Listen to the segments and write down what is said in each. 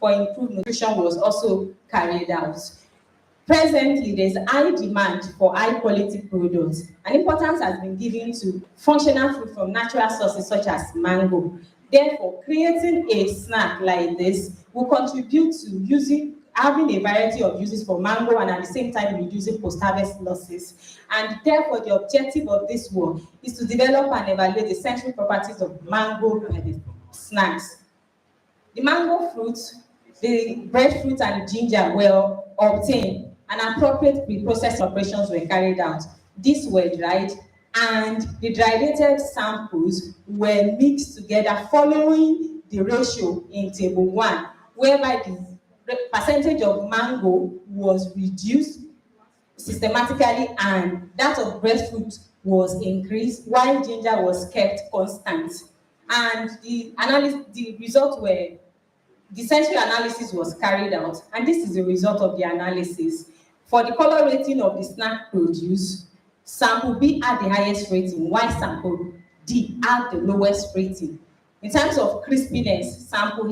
for improved nutrition was also carried out. Presently, there's high demand for high quality products, and importance has been given to functional food from natural sources such as mango. Therefore, creating a snack like this will contribute to having a variety of uses for mango and at the same time reducing post-harvest losses. And therefore, the objective of this work is to develop and evaluate the sensory properties of mango snacks. The mango fruit, the breadfruit and ginger were obtained and appropriate pre-processing operations were carried out. These were dried and the drydated samples were mixed together following the ratio in table 1, whereby the percentage of mango was reduced systematically and that of breadfruit was increased while ginger was kept constant. And the results were the sensory analysis was carried out, and this is the result of the analysis. For the color rating of the snack produce, sample B had the highest rating, while sample D had the lowest rating. In terms of crispiness, sample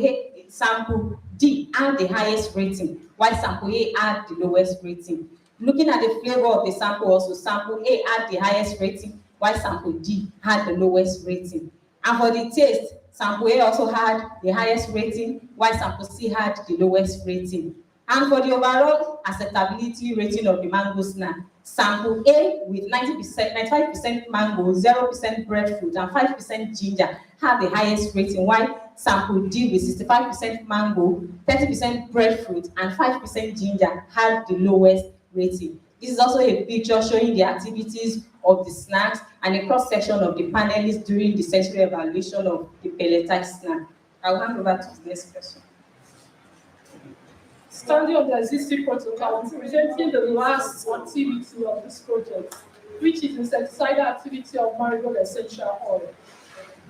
D had the highest rating, while sample A had the lowest rating. Looking at the flavor of the sample also, sample A had the highest rating, while sample D had the lowest rating. And for the taste, sample A also had the highest rating, while sample C had the lowest rating. And for the overall acceptability rating of the mango snack, sample A with 95% mango, 0% breadfruit, and 5% ginger had the highest rating, while sample D with 65% mango, 30% breadfruit, and 5% ginger had the lowest rating. This is also a picture showing the activities of the snacks and a cross-section of the panelists during the sensory evaluation of the pelletized snack. I will hand over to the next question. Standing on the existing protocol, I'm presenting the last activity of this project, which is insecticidal activity of marigold essential oil.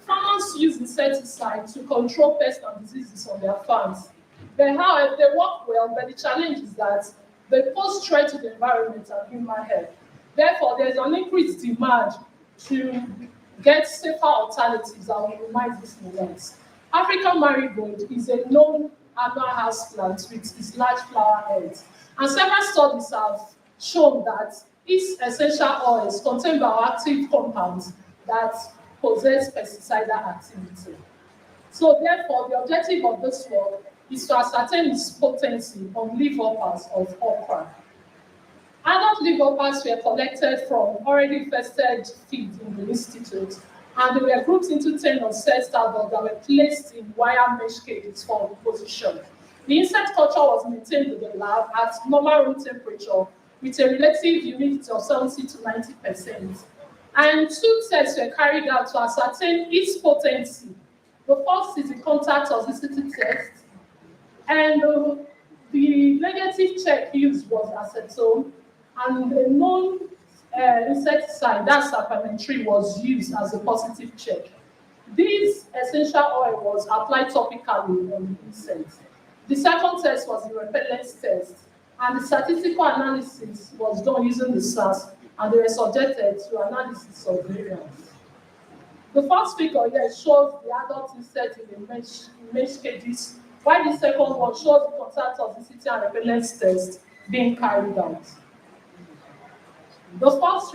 Farmers use insecticide to control pests and diseases on their farms. However, they work well, but the challenge is that they pose threat to the environment and human health. Therefore, there is an increased demand to get safer alternatives that will minimize these nuisance. African marigold is a known annual house plant with its large flower heads, and several studies have shown that its essential oils contain bioactive compounds that possess pesticidal activity. So therefore, the objective of this work is to ascertain its potency on leafhoppers of okra. Adult leafhoppers were collected from already infested feed in the institute, and they were grouped into 10 unset adults that were placed in wire mesh cages for reposition. The insect culture was maintained in the lab at normal room temperature with a relative humidity of 70 to 90%. And 2 tests were carried out to ascertain its potency. The first is the contact toxicity test, and the negative check used was acetone, and the known insecticide, that's sapanitril, was used as a positive check. This essential oil was applied topically on the insect. The second test was the repellence test, and the statistical analysis was done using the SAS, and they were subjected to analysis of variance. The first figure here shows the adult insect in the mesh cages, while the second one shows the contact toxicity and repellence test being carried out. The first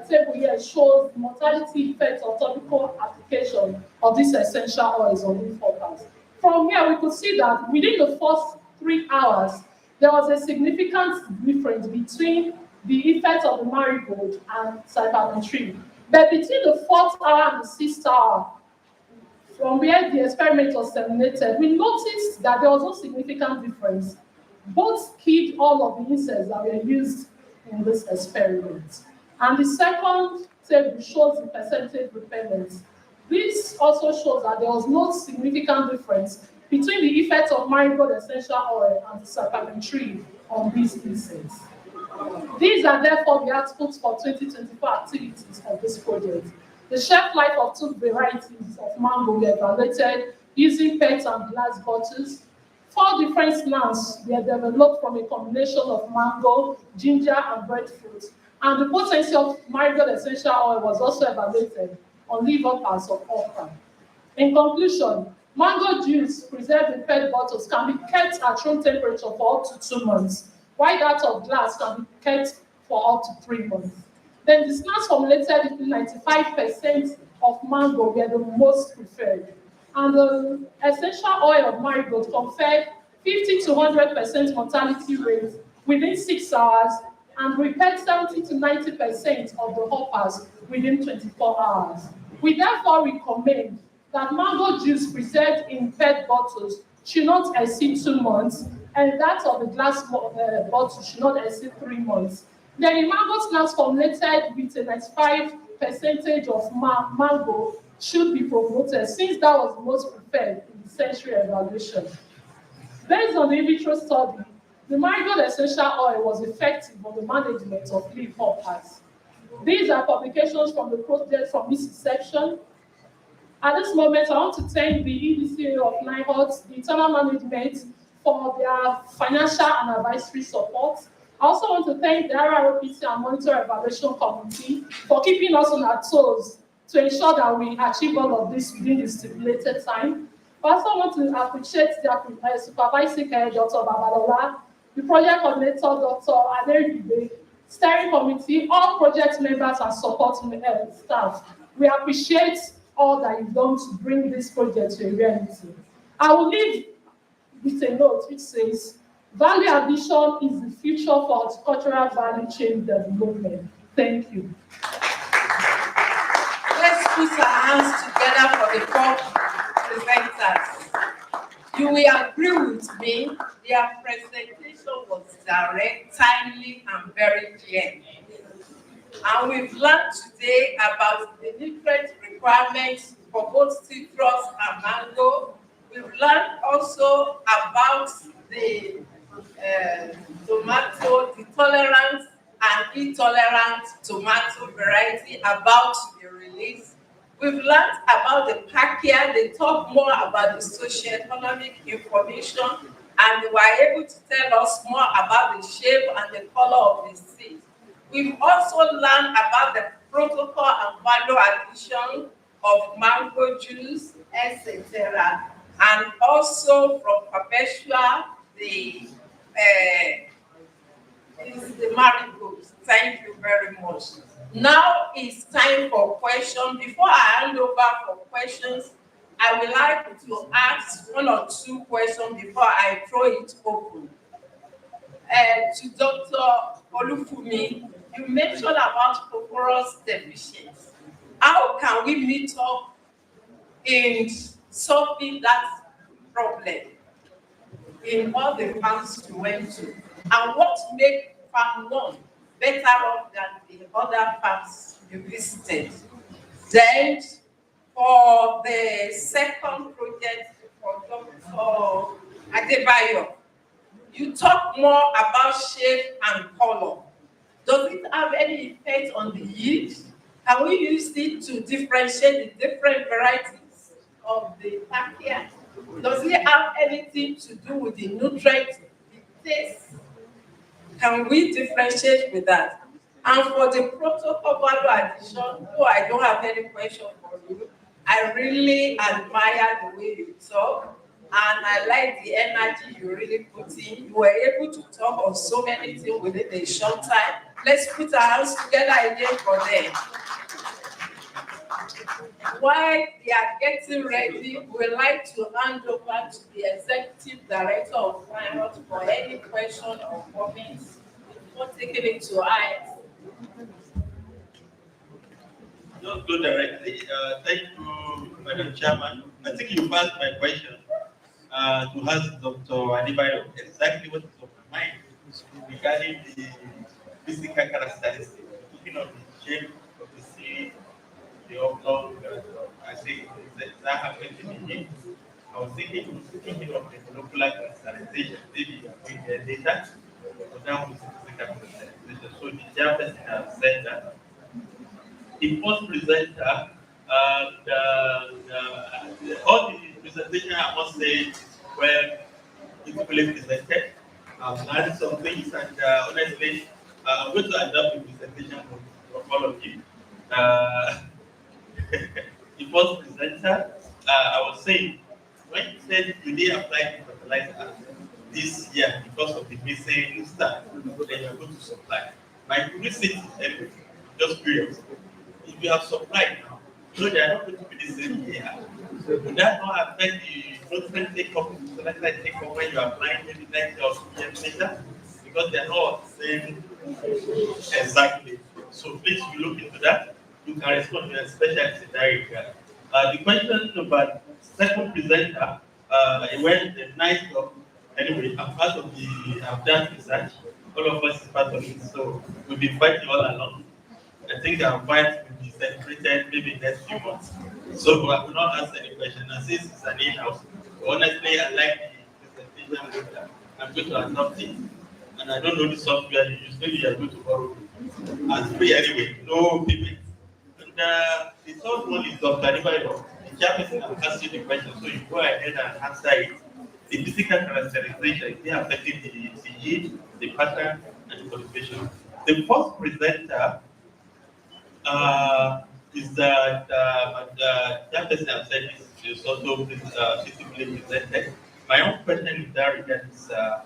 table here shows the mortality effect of topical application of these essential oils on leafhoppers. From here, we could see that within the first 3 hours, there was a significant difference between the effect of the marigold and sapanitril. But between the 4th hour and the 6th hour, from where the experiment was terminated, we noticed that there was no significant difference. Both killed all of the insects that were used in this experiment. And the second table shows the percentage repellence. This also shows that there was no significant difference between the effect of marigold essential oil and the sapanitril on these insects. These are therefore the outputs for 2024 activities of this project. The shelf life of 2 varieties of mango were evaluated using PET and glass bottles. 4 different snacks were developed from a combination of mango, ginger, and breadfruit. And the potency of marigold essential oil was also evaluated on leafhoppers of okra. In conclusion, Mango juice preserved in PET bottles can be kept at room temperature for up to 2 months, while that of glass can be kept for up to 3 months. Then the snacks formulated with 95% of mango were the most preferred. And the essential oil of marigold conferred 50 to 100% mortality rate within 6 hours and repaired 70 to 90% of the hoppers within 24 hours. We therefore recommend that mango juice preserved in PET bottles should not exceed 2 months, and that of the glass bottle should not exceed 3 months. Then the mango snacks formulated with a 95% of mango should be promoted, since that was the most preferred in the sensory evaluation. Based on the in vitro study, the marigold essential oil was effective on the management of leaf hoppers. These are publications from the project from its inception. At this moment, I want to thank the EDCA of NIHOT, the internal management, for their financial and advisory support. I also want to thank the RROPC and Monitor Evaluation Committee for keeping us on our toes to ensure that we achieve all of this within the stipulated time. I also want to appreciate the supervising head, Dr. Babalola, the project coordinator, Dr. Aderibe, steering committee, all project members and support staff. We appreciate all that you've done to bring this project to a reality. I will leave with a note which says, value addition is the future for horticultural value chain development. Thank you. Let's put our hands together for the four presenters. You will agree with me, their presentation was direct, timely, and very clear. And we've learned today about the nutrient requirements for both citrus and mango. We've learned also about the tomato, the tolerant and intolerant tomato variety, about the release. We've learned about the packia. They talk more about the socio-economic information, and they were able to tell us more about the shape and the color of the seed. We've also learned about the protocol and value addition of mango juice, etc. And also from Perpetua, the marigolds. Thank you very much. Now it's time for questions. Before I hand over for questions, I would like to ask 1 or 2 questions before I throw it open. To Dr. Olufumi, you mentioned about phosphorus deficiency. How can we meet up in solving that problem in all the farms you went to? And what makes farm 1 better off than the other farms you visited? Then, for the second project for Dr. Adebayo, you talk more about shape and color. Does it have any effect on the yield? Can we use it to differentiate the different varieties of the packia? Does it have anything to do with the nutrients, the taste? Can we differentiate with that? And for the protocol value addition, though I don't have any question for you, I really admire the way you talk, and I like the energy you really put in. You were able to talk on so many things within a short time. Let's put our hands together again for them. While they are getting ready, we'd like to hand over to the Executive Director of Finance for any question or comments before taking it to eyes. Just go directly. Thank you, Madam Chairman. I think you asked my question to ask Dr. Adebayo exactly what is on my mind regarding the physical characteristics, looking at the shape of the seed, the oblong. I think that happened in the I was thinking of the molecular crystallization, maybe with the data, but that was physical crystallization. So the chairperson has said that the first presenter, all the presentation I must say were beautifully presented. I've learned some things, and honestly, I'm going to adopt the presentation from all of you. The first presenter, I was saying, when you said you did apply for fertilizer this year because of the missing staff, then you are going to supply. My curiosity, anyway, just curious. If you have supplied now, so they are not going to be the same year. Would that not affect the nutrient take-up, fertilizer take-up when you are applying maybe next year or 2 years later? Because they are not the same exactly. So please, you look into that. You can respond to a specialist in that regard. The question about second presenter, it went a nice job. Anyway, I'm part of the, I've done research. All of us is part of it. So we'll be fighting all along. I think our fight will be celebrated maybe next few months. So I will not ask any question. And since it's an in-house, honestly, I like the presentation. I'm going to adopt it. And I don't know the software you use. Maybe you are going to borrow it. As free anyway, no payment. And the third one is Dr. Adibayo. The chairperson has asked you the question, so you go ahead and answer it. The physical characterization, they affecting the yield, the pattern, and the qualification. The first presenter is that that person I've said is also physically presented. My own question in that regard is the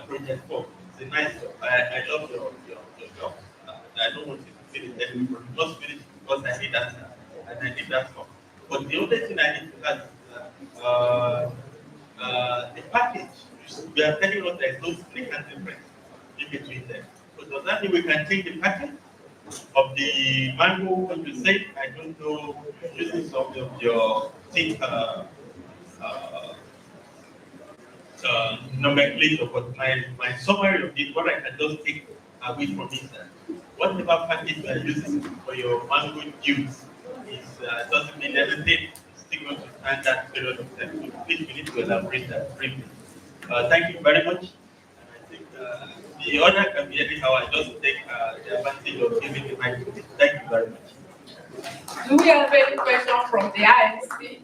project 4. It's a nice job. I love your job. I don't want you to finish it. You must finish it because I need that and I need that one. But the only thing I need to add is the package. We are telling us there is no significant difference in between them. So does that mean we can change the package of the mango? What you say? I don't know. Using some of your nomenclature, but my summary of it, what I can just take away from it, whatever package you are using for your mango juice doesn't mean everything is still going to stand that period of time. So please, we need to elaborate that briefly. Thank you very much. I think the order can be anyhow. I just take the advantage of giving the mic to me. Thank you very much. Do we have any question from the INC?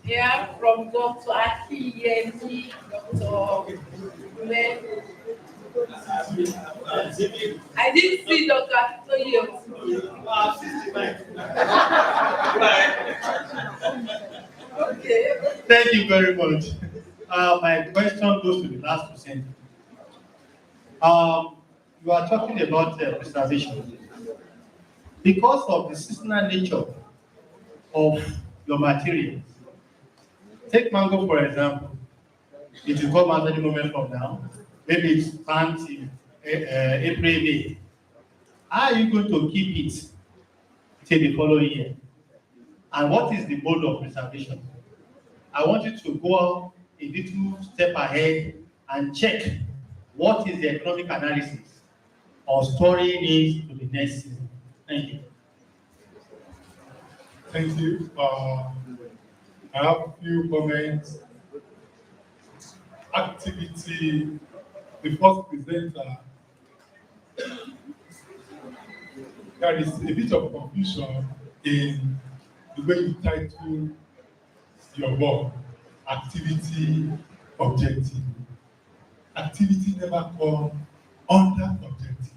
Yeah, from Dr. Aki, Dr. Ume. I didn't see Dr. Akitoye. Okay. Thank you very much. My question goes to the last percent. You are talking about preservation. Because of the seasonal nature of your materials, take mango for example. It will come out any moment from now. Maybe it's until April, May. How are you going to keep it till the following year? And what is the mode of preservation? I want you to go a little step ahead and check what is the economic analysis of storing it to the next season. Thank you. Thank you. I have a few comments. Activity, the first presenter, there is a bit of confusion in the way you title your work, activity, objective. Activity never comes under objective.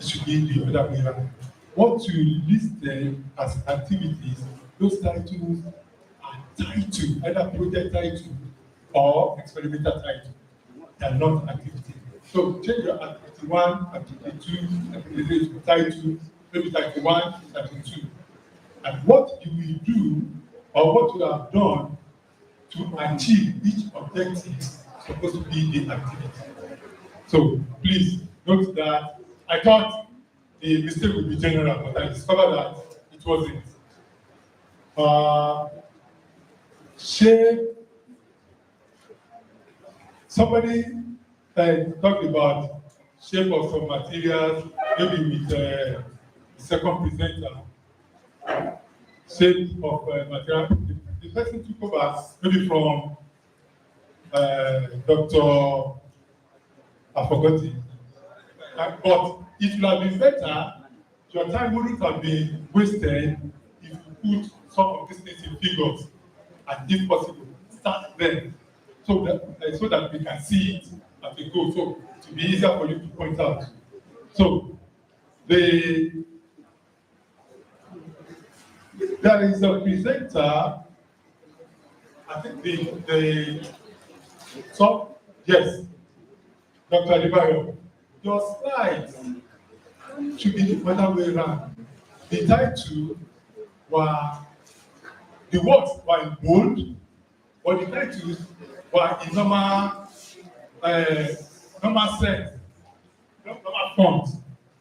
It should be the other way around. What you listed as activities, those titles are title, either project title or experimental title. They are not activity. So change your activity 1, activity 2, activity 3 title, maybe title 1, title 2. And what you will do or what you have done to achieve each objective is supposed to be the activity. So please note that I thought the mistake would be general, but I discovered that it wasn't. Shape. Somebody talked about shape of some materials, maybe with the second presenter. Shape of material. The person took over maybe from Dr. I forgot it. But it would have been better, your time wouldn't have been wasted if you put some of these things in figures, and if possible, start them so that we can see it as we go. So it will be easier for you to point out. So there is a presenter I think the so yes, Dr. Adebayo, your slides should be the other way around. The title were the words were in bold, but the titles were in normal sense, normal font.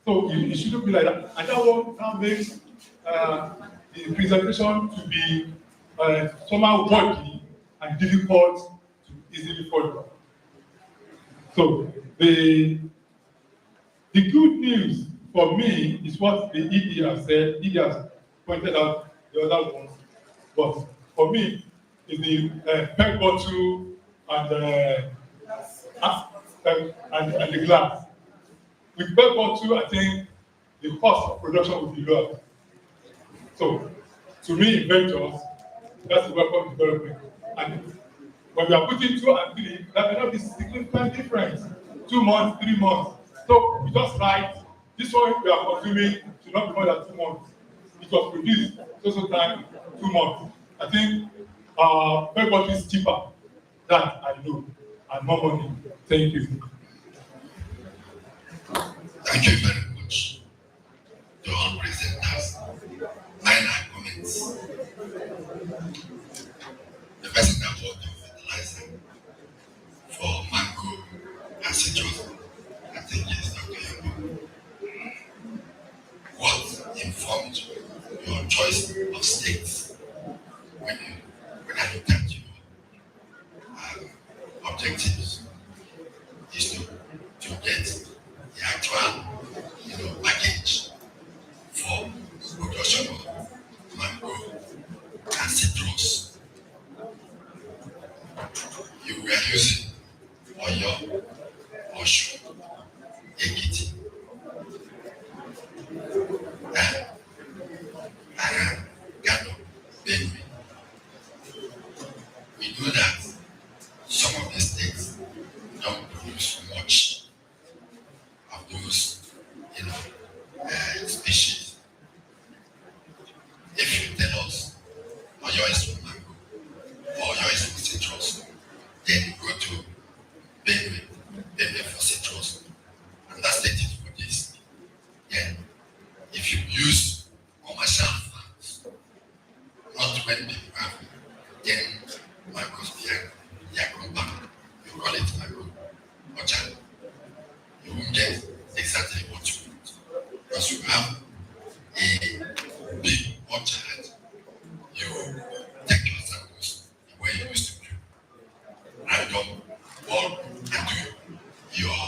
So it shouldn't be like that. And that one now makes the presentation to be somehow wordy and difficult to easily follow. So the good news for me is what the ED has said. ED has pointed out the other ones, but for me, is the PET bottle and the glass. With PET bottle, I think the cost of production will be lower. So, to me, inventors, that's the welcome development. And when we are putting 2 and 3, that may not be significant difference. 2 months, 3 months. So we just write, this one we are consuming should not be more than 2 months. It was produced so time, 2 months. I think PET bottle is cheaper. That I know. And more money. Thank you. Thank you very much to all presenters. Mine are comments. The person that bought the fertilizer for mango and citrus, I think is Dr. Yabo. What informed your choice of states when I looked at your objectives is to get the actual package for production of mango and citrus. You were using Oyo, Oshu, Ekiti, and Gano, Benue. We know that some of the states don't produce much of those, species. If you tell us Oyo is for mango, or Oyo is for citrus, then you go to Benue for citrus, and that state is for this. Then, if you use commercial farms, not when people have, then mangoes behind their compound, you call it mango orchard. You won't get exactly what you want. Because you have a big orchard, you take your samples the way you used to do. Random bulk and do your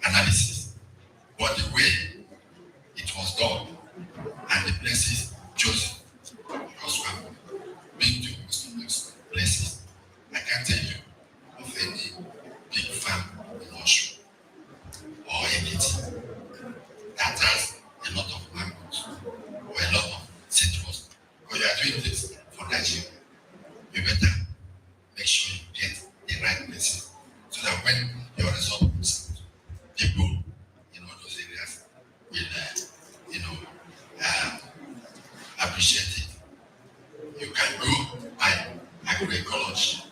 analysis. But the way it was done and the places chosen, because we have been to most of those places, I can't tell you of any big farm in Oshu or Ekiti that has a lot of mangoes or a lot of citrus. When you are doing this for Nigeria, you better make sure you get the right places so that when your result comes out, people in all those areas will, appreciate it. You can go by agroecology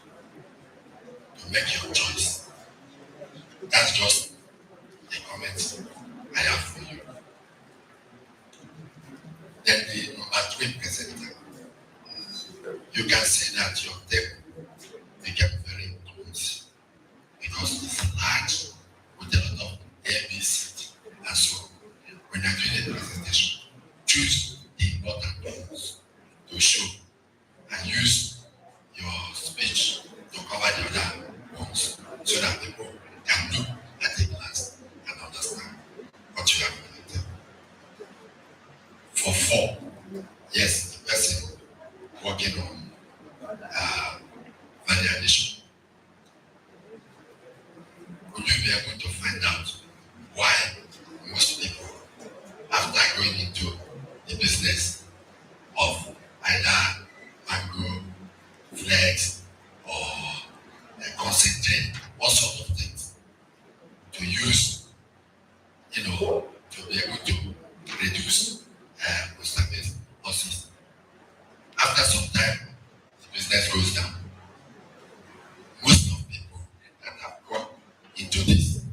to make your choice. That's just the comments I have for you. Then the number 3 presenter, you can say that your table became very clumsy because it's large with a lot of ABC and so when you're doing a presentation, choose the important ones to show and use your speech to cover the other ones so that people can look at a glance and understand what you have presented. For 4, yes, the person working on value addition. Would you be able to find out why most people, after going into the business of either mango, flex, or concentrate, all sorts of things, to use, to be able to reduce losses. After some time, the business into this,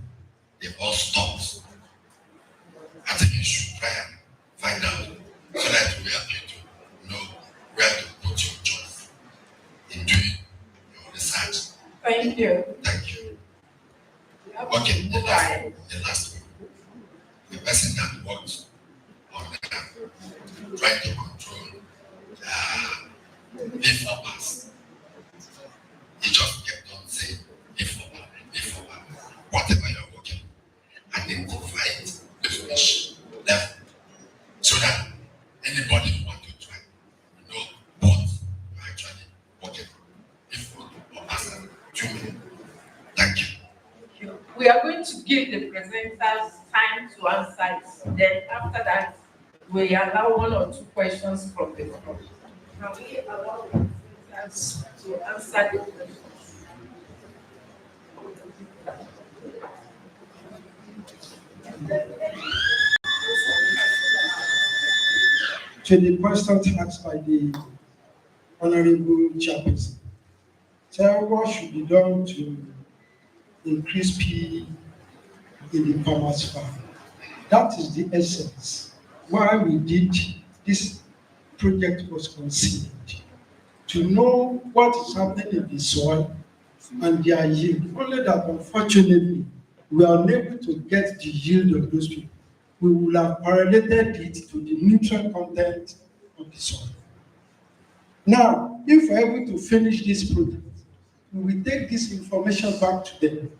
they've all stopped. I think you should try and find out so that we help you to know where to put your choice in doing your research. Thank you. Thank you. Okay, the last one. The person that works on trying to control informers. He just kept on saying informer, whatever you're working, identify it with which level, so that anybody who wants to try know what you're actually working on. Informer or person, 2 minutes. Thank you. We are going to give the presenters time to answer it. Then after that, we allow 1 or 2 questions from the floor. Can we allow the presenters to answer the questions? To the questions asked by the Honorable Chairperson, so what should be done to increase PE in the farmers' farm? That is the essence why we did this project was conceived, to know what is happening in the soil and their yield. Only that, unfortunately, we are unable to get the yield of those people. We will have correlated it to the nutrient content of the soil. Now, if we're able to finish this project, we will take this information back to them,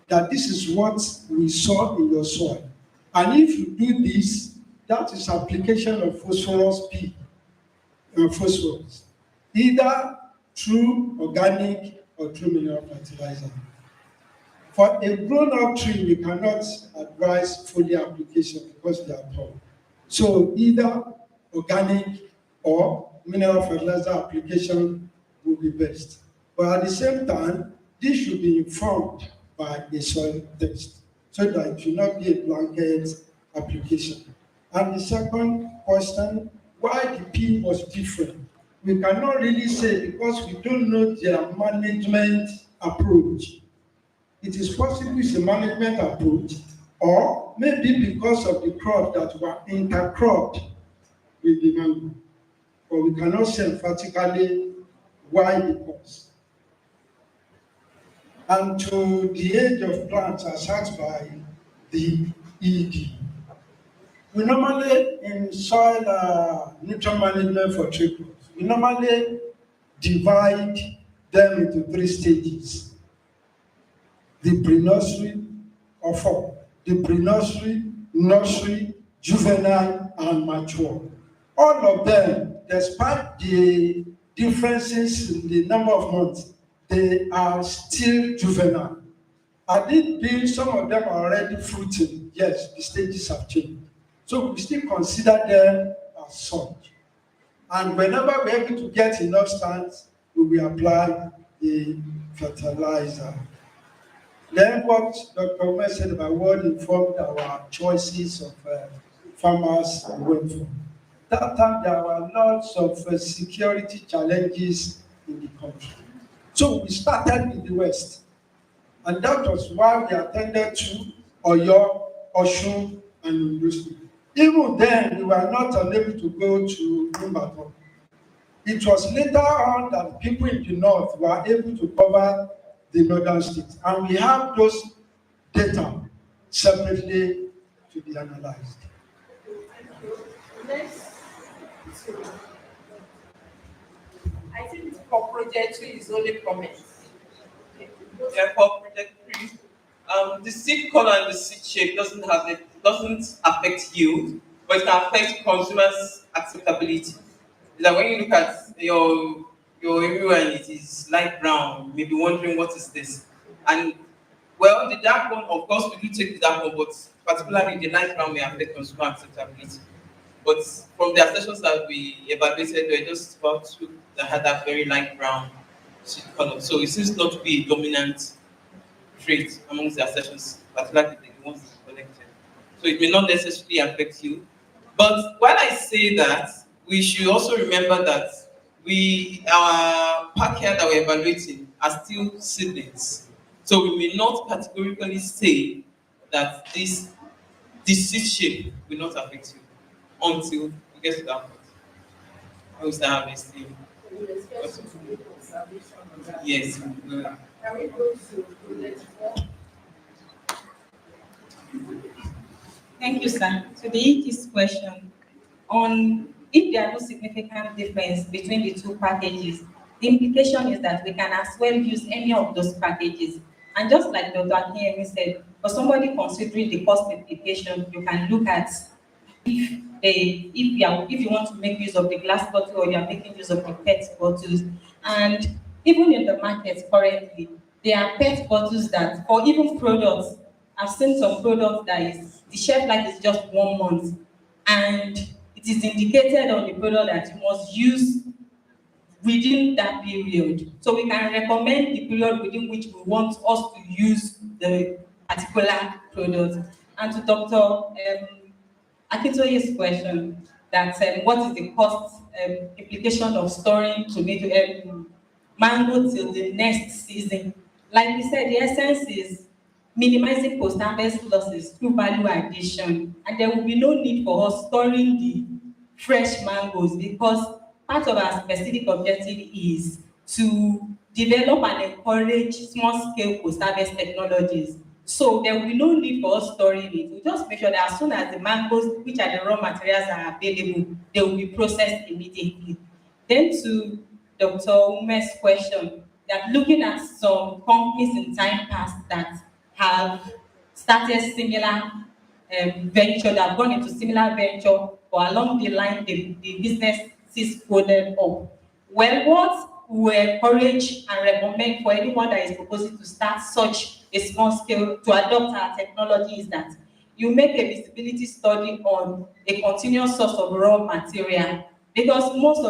that this is what we saw in your soil. And if you do this, that is application of phosphorus P, phosphorus, either through organic or through mineral fertilizer. For a grown-up tree, we cannot advise foliar application because they are tall. So either organic or mineral fertilizer application will be best. But at the same time, this should be informed by a soil test, so that it should not be a blanket application. And the second question, why the P was different? We cannot really say because we don't know their management approach. It is possible it's a management approach, or maybe because of the crop that were intercropped with the mango. But we cannot say emphatically why the cause. And to the age of plants as asked by the ED. We normally, in soil nutrient management for tree crops, we normally divide them into 3 stages. The pre-nursery, or 4. The pre-nursery, nursery, juvenile, and mature. All of them, despite the differences in the number of months, they are still juvenile. Had it been some of them are already fruiting, yes, the stages have changed. So we still consider them as such. And whenever we're able to get enough stands, we will apply the fertilizer. Then what Dr. Omer said about what informed our choices of farmers went for. That time there were lots of security challenges in the country. So we started in the West. And that was why we attended to Oyo, Osun, and Ondo State. Even then, we were not unable to go to Ibadan. It was later on that people in the north were able to cover the northern states. And we have those data separately to be analyzed. I think for project 3 is only comments. Yeah, for project 3, the seed color and the seed shape doesn't affect yield, but it can affect consumers' acceptability. Like when you look at your area and it is light brown, you may be wondering what is this. And well, the dark one, of course, we do take the dark one, but particularly the light brown may affect consumer acceptability. But from the assessments that we evaluated, there were just about 2 that had that very light brown seed color. So it seems not to be a dominant trait amongst the accessions, particularly the ones collected. So it may not necessarily affect you. But when I say that, we should also remember that our pack here that we're evaluating are still seedlings. So we may not categorically say that this seed shape will not affect you until we get to that point. When we start harvesting. Yes. we will. Can we go to project 4? Thank you, sir. To this question, on if there are no significant difference between the two packages, the implication is that we can as well use any of those packages. And just like Dr. Akinyemi said, for somebody considering the cost implication, you can look at if you want to make use of the glass bottle or you are making use of the PET bottles. And even in the market currently, there are PET bottles that, for even products, I've seen some products that is the shelf life is just 1 month, and it is indicated on the product that you must use within that period. So we can recommend the period within which we want us to use the particular product. And to Dr. Akintoye's question, that what is the cost implication of storing tomato mango till the next season? Like we said, the essence is minimizing post-harvest losses through value addition, and there will be no need for us storing the fresh mangoes because part of our specific objective is to develop and encourage small-scale post-harvest technologies. So there will be no need for us storing it. We just make sure that as soon as the mangoes, which are the raw materials, are available, they will be processed immediately. Then to Dr. Ume's question, that looking at some companies in time past that have started similar venture, that have gone into similar venture, or along the line the business is folded up. Well, what we encourage and recommend for anyone that is proposing to start such a small scale to adopt our technology is that you make a visibility study on a continuous source of raw material, because most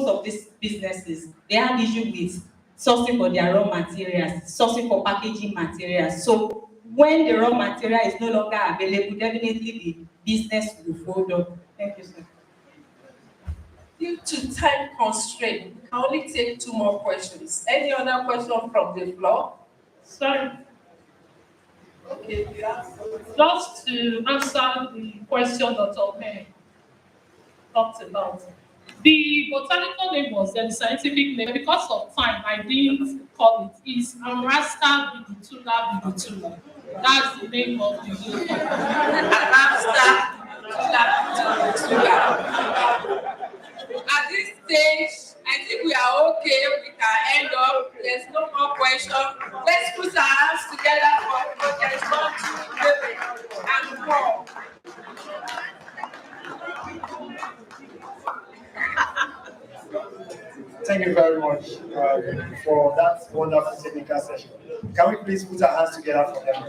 of these businesses, they have issue with sourcing for their raw materials, sourcing for packaging materials. So when the raw material is no longer available, definitely the business will fold up. Thank you, sir. Due to time constraint, we can only take 2 more questions. Any other question from the floor? Sorry, Okay, you ask. just to answer the question Dr. May talked about. The botanical name was the scientific name. Because of time, I didn't call it. It's Arasta vidutula vidutula. That's the name of the group. Arasta vidutula. At this stage, I think we are okay. We can end up. There's no more question. Let's put our hands together for project 1, 2, 3, and 4. Thank you very much for that wonderful technical session. Can we please put our hands together for them?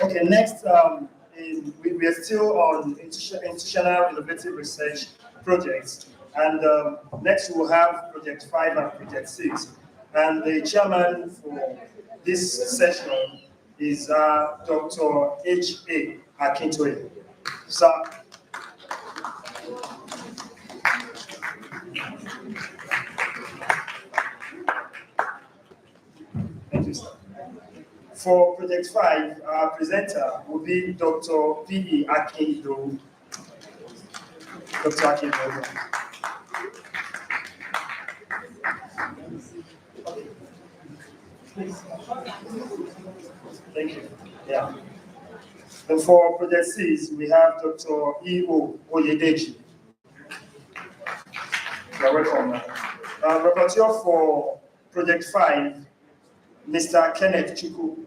Okay, next we are still on institutional innovative research projects, and next we'll have project 5 and project 6. And the chairman for this session is Dr. H.A. Akintoye. Sir. Thank you, sir. For project 5, our presenter will be Dr. P.E. Akindo. Dr. Akindo. Thank you. Yeah. And for project 6, we have Dr. E.O. Oyedeji. You're welcome. Rapporteur for project 5, Mr. Kenneth Chuku.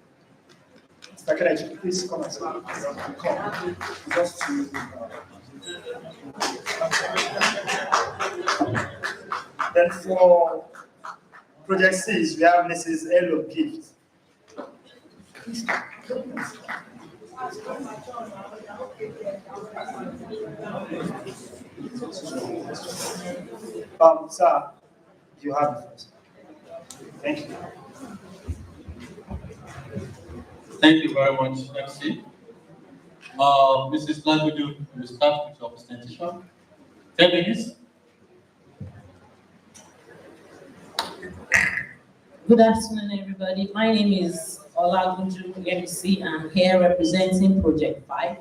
Mr. Kenneth Chuku, please come and come. Just to, then for project 6, we have Mrs. Elo Gift. Sir, you have it first. Thank you. Thank you very much, MC. Mrs. Lagudu, you start with your presentation. 10 minutes. Good afternoon, everybody. My name is Olagunju MC. I'm here representing Project 5.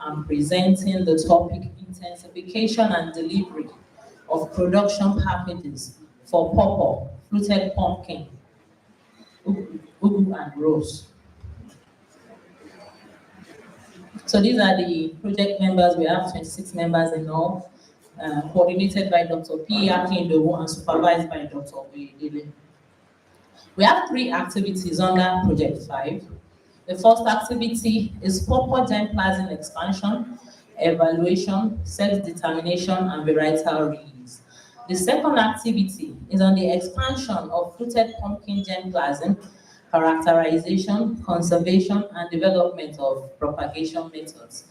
I'm presenting the topic intensification and delivery of production packages for pawpaw, fruited pumpkin, ugu, and rose. So these are the project members. We have 26 members in all, coordinated by Dr. P. Akindowo and supervised by Dr. Oyedele. We have 3 activities under Project 5. The first activity is pawpaw germplasm expansion, evaluation, sex determination, and varietal release. The second activity is on the expansion of fruited pumpkin germplasm, characterization, conservation, and development of propagation methods.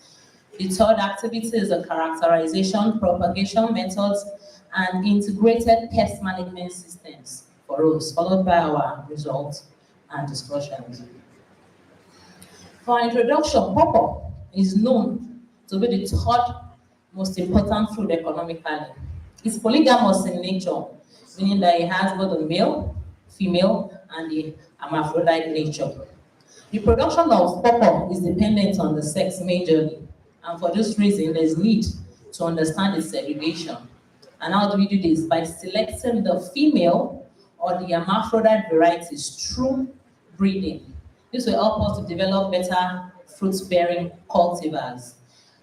The third activity is the characterization, propagation methods, and integrated pest management systems for us, followed by our results and discussions. For introduction, pawpaw is known to be the third most important fruit economically. It's polygamous in nature, meaning that it has both the male, female, and the hermaphrodite nature. The production of pawpaw is dependent on the sex majorly, and for this reason, there's need to understand its segregation. And how do we do this? By selecting the female or the hermaphrodite varieties through breeding. This will help us to develop better fruit-bearing cultivars.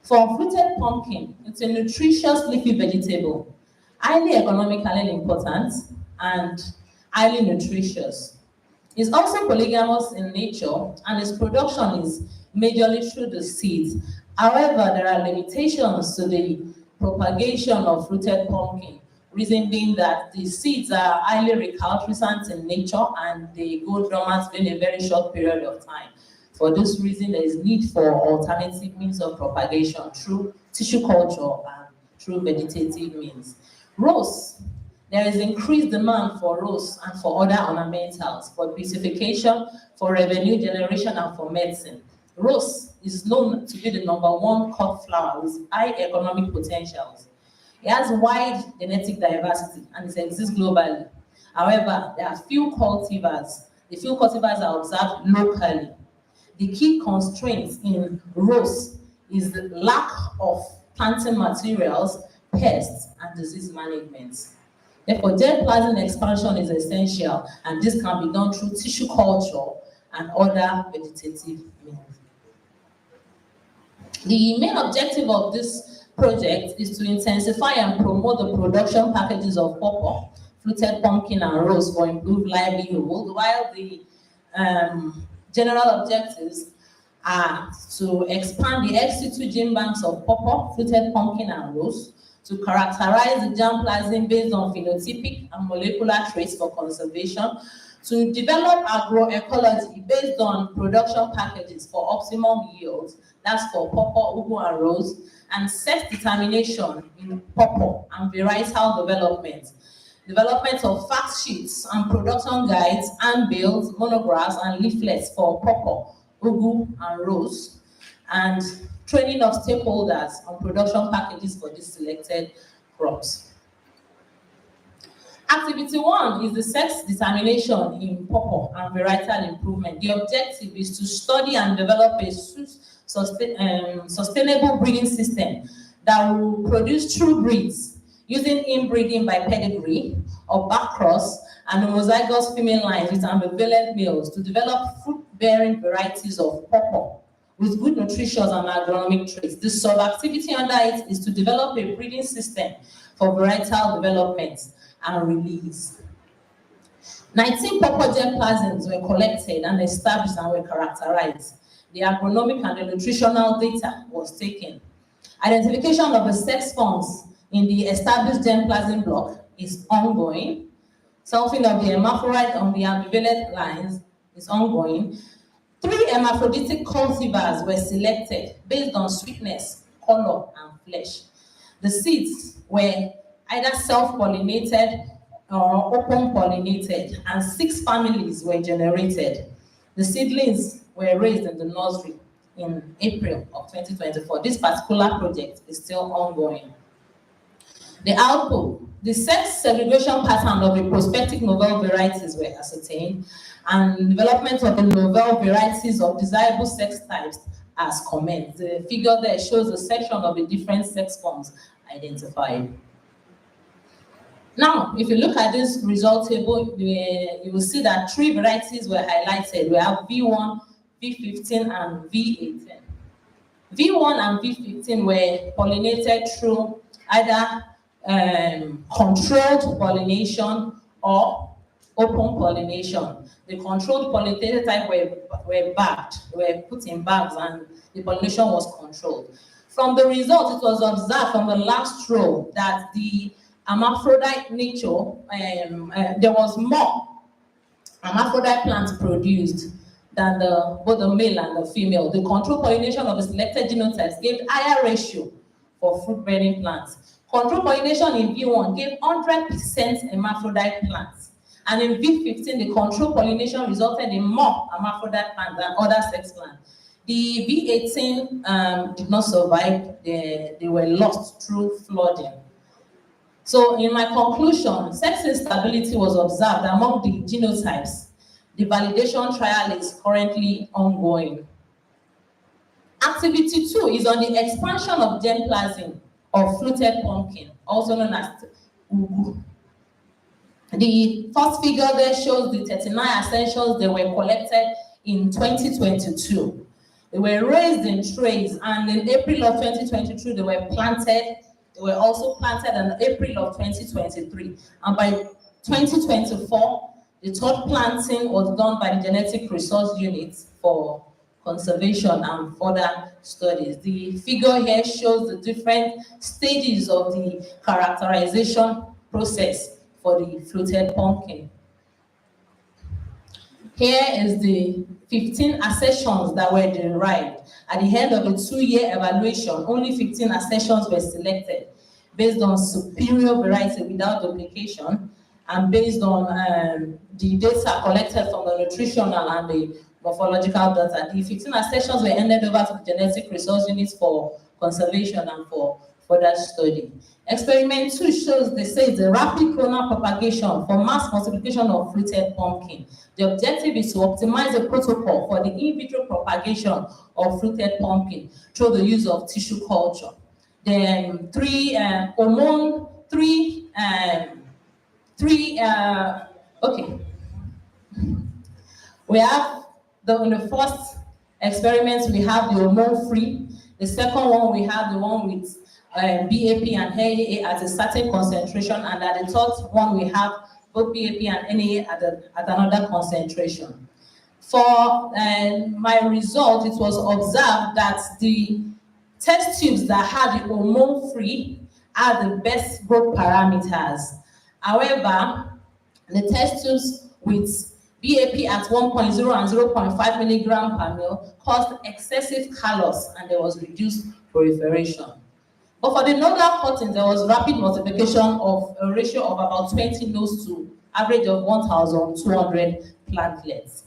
For fruited pumpkin, it's a nutritious leafy vegetable, highly economically important and highly nutritious. It's also polygamous in nature, and its production is majorly through the seeds. However, there are limitations to the propagation of fruited pumpkin, reason being that the seeds are highly recalcitrant in nature and they go dormant within a very short period of time. For this reason, there is need for alternative means of propagation through tissue culture and through vegetative means. Rose. There is increased demand for rose and for other ornamentals, for beautification, for revenue generation, and for medicine. Rose is known to be the #1 cut flower with high economic potentials. It has wide genetic diversity and it exists globally. However, there are few cultivars. The few cultivars are observed locally. The key constraints in rose is the lack of planting materials, pests, and disease management. Therefore, germplasm expansion is essential, and this can be done through tissue culture and other vegetative means. The main objective of this project is to intensify and promote the production packages of pawpaw, fruited pumpkin, and rose for improved livelihood, while the general objectives are to expand the ex-situ gene banks of pawpaw, fruited pumpkin, and rose, to characterize the germplasm based on phenotypic and molecular traits for conservation, to develop agroecology based on production packages for optimum yields, that's for pawpaw, ugu, and rose, and sex determination in pawpaw and varietal development. Development of fact sheets and production guides, handbills, monographs, and leaflets for pawpaw, ugu, and rose, and training of stakeholders on production packages for these selected crops. Activity 1 is the sex determination in pawpaw and varietal improvement. The objective is to study and develop a sustainable breeding system that will produce true breeds using inbreeding by pedigree or backcross and homozygous female lines with ambivalent males to develop fruit-bearing varieties of pawpaw with good nutritious and agronomic traits. The sub-activity under it is to develop a breeding system for varietal development and release. 19 pawpaw germplasms were collected and established and were characterized. The agronomic and the nutritional data was taken. Identification of the sex forms in the established germplasm block is ongoing. Selfing of the hermaphrodite on the ambivalent lines is ongoing. 3 hermaphroditic cultivars were selected based on sweetness, color, and flesh. The seeds were either self-pollinated or open-pollinated, and 6 families were generated. The seedlings were raised in the nursery in April of 2024. This particular project is still ongoing. The output, the sex segregation pattern of the prospective novel varieties were ascertained, and development of the novel varieties of desirable sex types has commenced. The figure there shows the section of the different sex forms identified. Now, if you look at this result table, you will see that 3 varieties were highlighted. We have V1, V15, and V18. V1 and V15 were pollinated through either controlled pollination or open pollination. The controlled pollinated type were bagged, were put in bags, and the pollination was controlled. From the result, it was observed from the last row that the hermaphrodite nature, there was more hermaphrodite plants produced than both the male and the female. The controlled pollination of the selected genotypes gave higher ratio for fruit-bearing plants. Controlled pollination in V1 gave 100% hermaphrodite plants. And in V15, the controlled pollination resulted in more hermaphrodite plants than other sex plants. The V18 did not survive. They were lost through flooding. So in my conclusion, sex instability was observed among the genotypes. The validation trial is currently ongoing. Activity 2 is on the expansion of germplasm of fluted pumpkin, also known as ugu. The first figure there shows the 39 ascensions that were collected in 2022. They were raised in trays, and in April of 2022, they were planted. They were also planted in April of 2023. And by 2024, the third planting was done by the Genetic Resource Unit for conservation and further studies. The figure here shows the different stages of the characterization process for the fluted pumpkin. Here is the 15 accessions that were derived. At the end of a 2-year evaluation, only 15 accessions were selected based on superior variety without duplication, and based on the data collected from the nutritional and the morphological data. The 15 accessions were handed over to the Genetic Resource Unit for conservation and for further study. Experiment 2 shows, they say, the rapid clonal propagation for mass multiplication of fluted pumpkin. The objective is to optimize the protocol for the in vitro propagation of fluted pumpkin through the use of tissue culture. Then we have in the first experiment, we have the hormone-free. The second one, we have the one with BAP and NAA at a certain concentration, and at the third one, we have both BAP and NAA at another concentration. For my result, it was observed that the test tubes that had the hormone-free are the best growth parameters. However, the test tubes with BAP at 1.0 and 0.5 milligram per ml caused excessive callus, and there was reduced proliferation. But for the nodal cuttings, there was rapid multiplication of a ratio of about 20 nodes to average of 1,200 plantlets.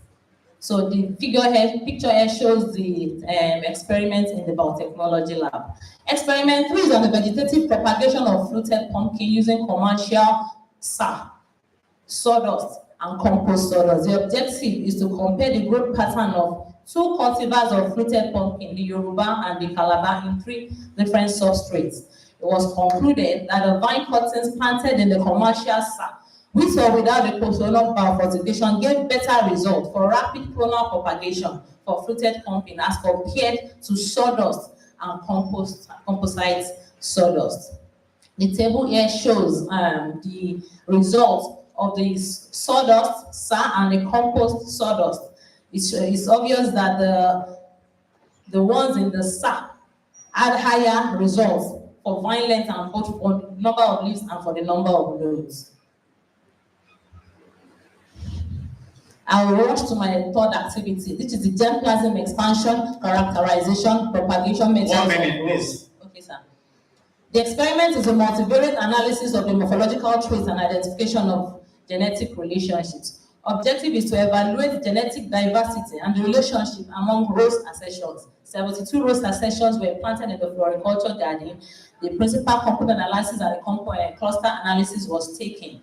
So the picture here shows the experiment in the biotechnology lab. Experiment 3 is on the vegetative propagation of fluted pumpkin using commercial sawdust and compost sawdust. The objective is to compare the growth pattern of 2 cultivars of fluted pumpkin, the Yoruba and the Calabar, in 3 different substrates. It was concluded that the vine cuttings planted in the commercial with or without the post-clonal biofortification gave better results for rapid clonal propagation for fluted pumpkin as compared to sawdust and composite sawdust. The table here shows the results of the sawdust and the compost sawdust. It's obvious that the ones in the sack had higher results for vine length and both for the number of leaves and for the number of nodes. I will rush to my third activity, which is the germplasm expansion, characterization, propagation methods. 1 minute, please. Okay, sir. The experiment is a multivariate analysis of the morphological traits and identification of genetic relationships. Objective is to evaluate genetic diversity and the relationship among rose accessions. 72 rose accessions were planted in the floriculture garden. The principal component analysis and the cluster analysis was taken.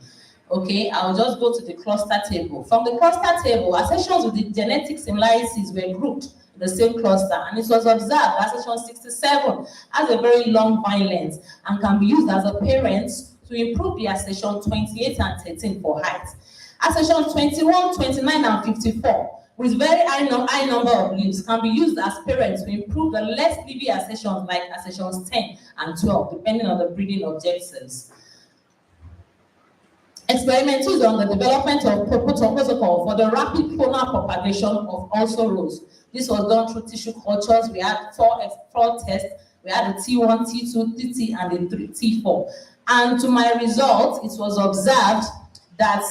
Okay, I'll just go to the cluster table. From the cluster table, accessions with the genetic similarities were grouped in the same cluster, and it was observed that accession 67 has a very long vine length and can be used as a parent to improve the accession 28 and 13 for height. Accession 21, 29, and 54 with very high number of leaves can be used as parents to improve the less leafy accessions like accessions 10 and 12, depending on the breeding objectives. Experiment 2 is on the development of protocol for the rapid clonal propagation of also rose. This was done through tissue cultures. We had four tests. We had the T1, T2, T3, and the T4. And to my result, it was observed that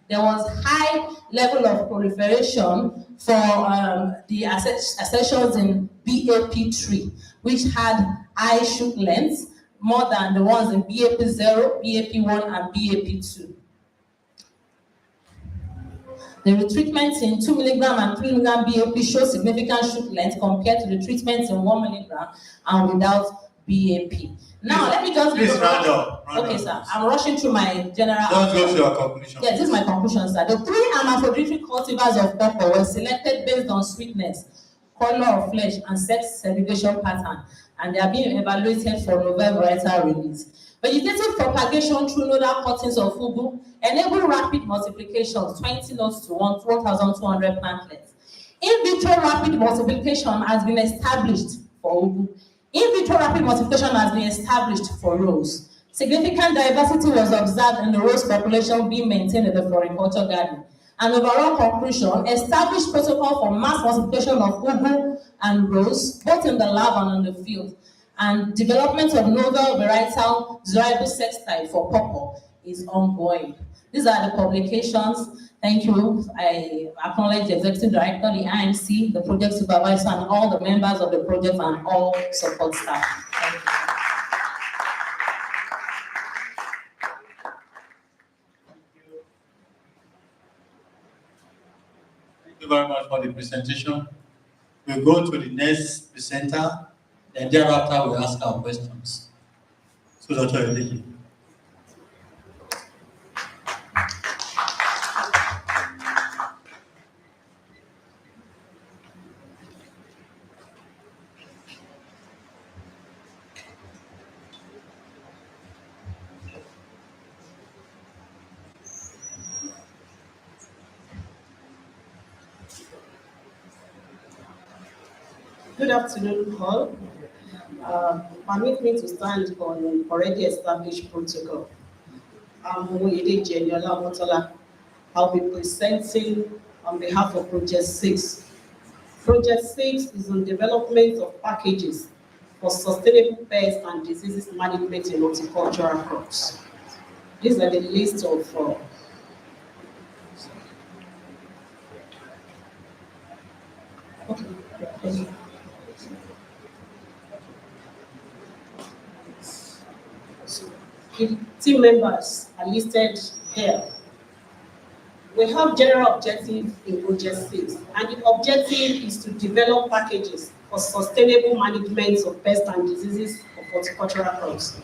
there was high level of proliferation for the accessions in BAP3, which had high shoot lengths, more than the ones in BAP0, BAP1, and BAP2. The retreatments in 2 mg and 3 mg BAP show significant shoot length compared to the treatments in 1 mg and without BAP. Now, let me just... Please round up. Okay, sir. I'm rushing through my general... Don't go to your conclusion. Yes, this is my conclusion, sir. The 3 hermaphroditic cultivars of purple were selected based on sweetness, color of flesh, and sex segregation pattern, and they are being evaluated for novel varietal release. Vegetative propagation through nodal cuttings of ugu enable rapid multiplication, 20 nodes to 1,200 plantlets. In vitro rapid multiplication has been established for ugu. In vitro rapid multiplication has been established for rose. Significant diversity was observed in the rose population being maintained in the floriculture garden. An overall conclusion, established protocol for mass multiplication of ugu and rose, both in the lab and in the field, and development of novel varietal desirable sex type for purple is ongoing. These are the publications. Thank you. I acknowledge the executive director, the IMC, the project supervisor, and all the members of the project and all support staff. Thank you. Thank you very much for the presentation. We'll go to the next presenter, and thereafter we'll ask our questions. So, Dr. Elegi. Good afternoon, all. Permit me to stand on an already established protocol. I'm Moyede Jeniola Motola. I'll be presenting on behalf of Project 6. Project 6 is on development of packages for sustainable pests and diseases management in horticultural crops. These are the list of The team members are listed here. We have general objective in Project 6, and the objective is to develop packages for sustainable management of pests and diseases of horticultural crops.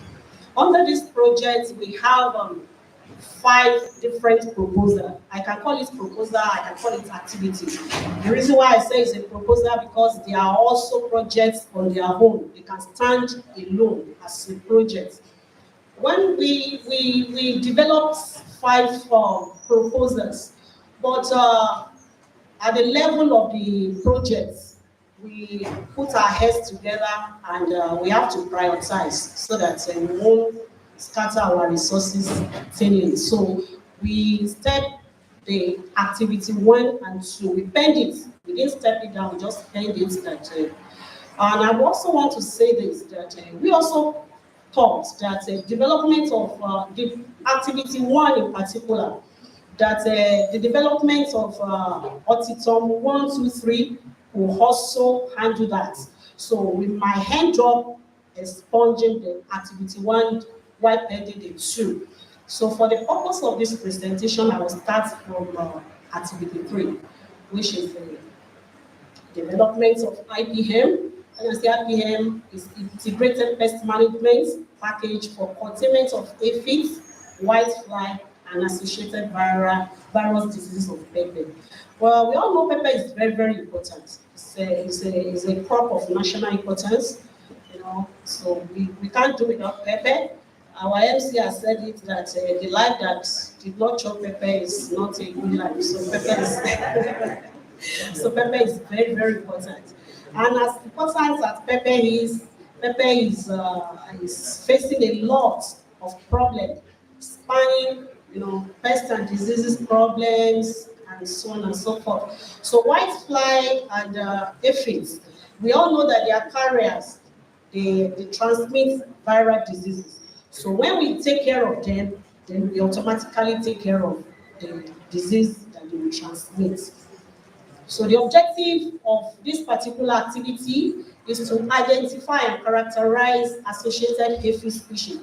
Under this project, we have 5 different proposals. I can call it proposal, I can call it activity. The reason why I say it's a proposal because they are also projects on their own. They can stand alone as a project. When we developed 5 proposals, but at the level of the projects, we put our heads together and we have to prioritize so that we won't scatter our resources thinly. So we step the activity 1 and 2. We penned it. We didn't step it down, we just penned it. And I also want to say this, that we also thought that development of the activity 1 in particular, that the development of Hortitum 1, 2, 3 will also handle that. So with my hand up expunging the activity 1 while pending the 2. So for the purpose of this presentation, I will start from activity 3, which is the development of IPM. And as the IPM is integrated pest management package for containment of aphids, whitefly, and associated virus diseases of pepper. Well, we all know pepper is very, very important. It's a crop of national importance, you know, so we can't do without pepper. Our MC has said it that the life that did not chop pepper is not a good life. So pepper is so pepper is very, very important. And as important as pepper is facing a lot of problems, spanning, you know, pest and diseases problems, and so on and so forth. So whitefly and aphids, we all know that they are carriers. They transmit viral diseases. So when we take care of them, then we automatically take care of the disease that they will transmit. So the objective of this particular activity is to identify and characterize associated aphid species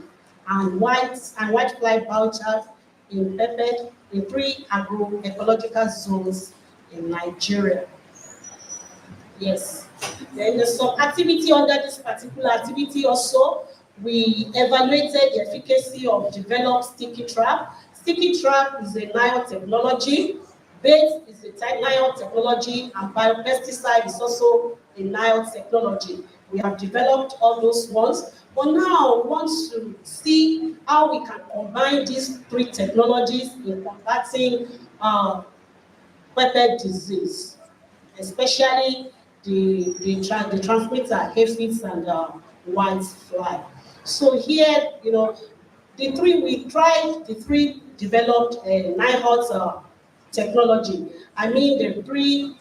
and whitefly vultures in pepper in 3 agroecological zones in Nigeria. Yes. Then the sub-activity under this particular activity also, we evaluated the efficacy of developed sticky trap. Sticky trap is a nanotechnology. Bait is a nanotechnology, and biopesticide is also a nanotechnology. We have developed all those ones, but now we want to see how we can combine these 3 technologies in combating pepper disease, especially the transmitter, aphids and whitefly. So here, you know, we tried the 3 developed NIHOT technology. I mean the 3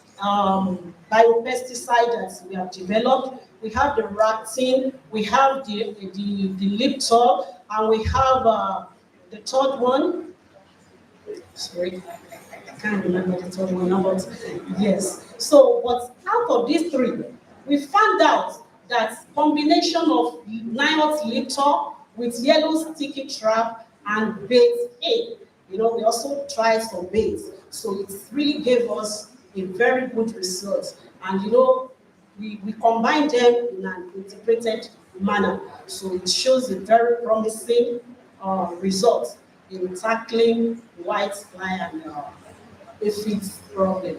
biopesticide that we have developed. We have the Ractin, we have the Liptor, and we have the 3rd one. Sorry, I can't remember the 3rd one now, but yes. So, but out of these 3, we found out that combination of NIHOT Liptor with yellow sticky trap and bait A. You know, we also tried some baits. So it really gave us a very good result. And you know, we combined them in an integrated manner. So it shows a very promising result in tackling whitefly and aphids problem.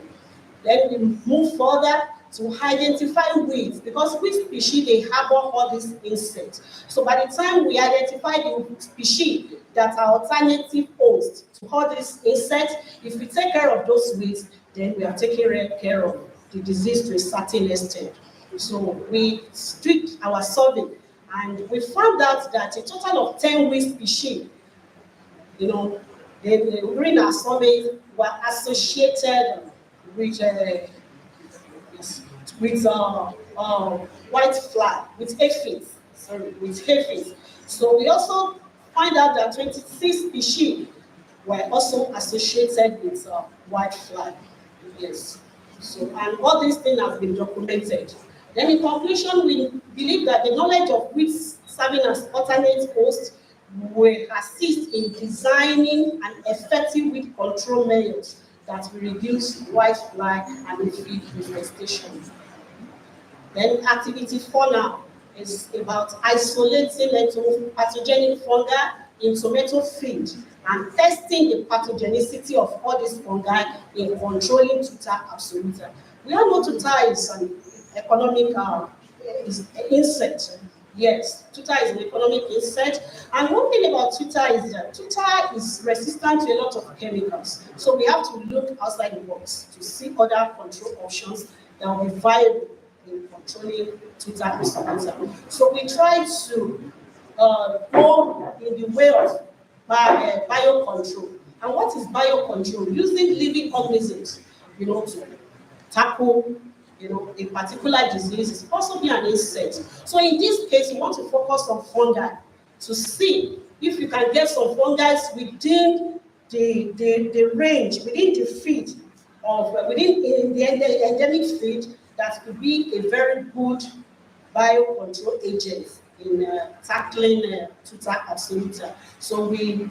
Then we move further to identify weeds, because weed species, they harbor all these insects. So by the time we identify the species that are alternative hosts to all these insects, if we take care of those weeds, then we are taking care of the disease to a certain extent. So we did our survey, and we found out that a total of 10 weed species, you know, during our survey were associated with whitefly, with aphids. With aphids. So we also find out that 26 species were also associated with whitefly. Yes. So, and all these things have been documented. Then in conclusion, we believe that the knowledge of weeds serving as alternate hosts will assist in designing an effective weed control measures that will reduce whitefly and aphid infestation. Then activity 4 now is about isolating pathogenic fungi in tomato feed and testing the pathogenicity of all these fungi in controlling Tuta absoluta. We all know Tuta is an economic insect. Yes, Tuta is an economic insect. And one thing about Tuta is that Tuta is resistant to a lot of chemicals. So we have to look outside the box to see other control options that will be viable in controlling Tuta absoluta. So we try to go in the way of biocontrol. And what is biocontrol? Using living organisms, you know, to tackle, you know, a particular disease, possibly an insect. So in this case, you want to focus on fungi to see if you can get some fungi within the range, within the feed of within the endemic feed that could be a very good biocontrol agent in tackling tutor absoluta. So we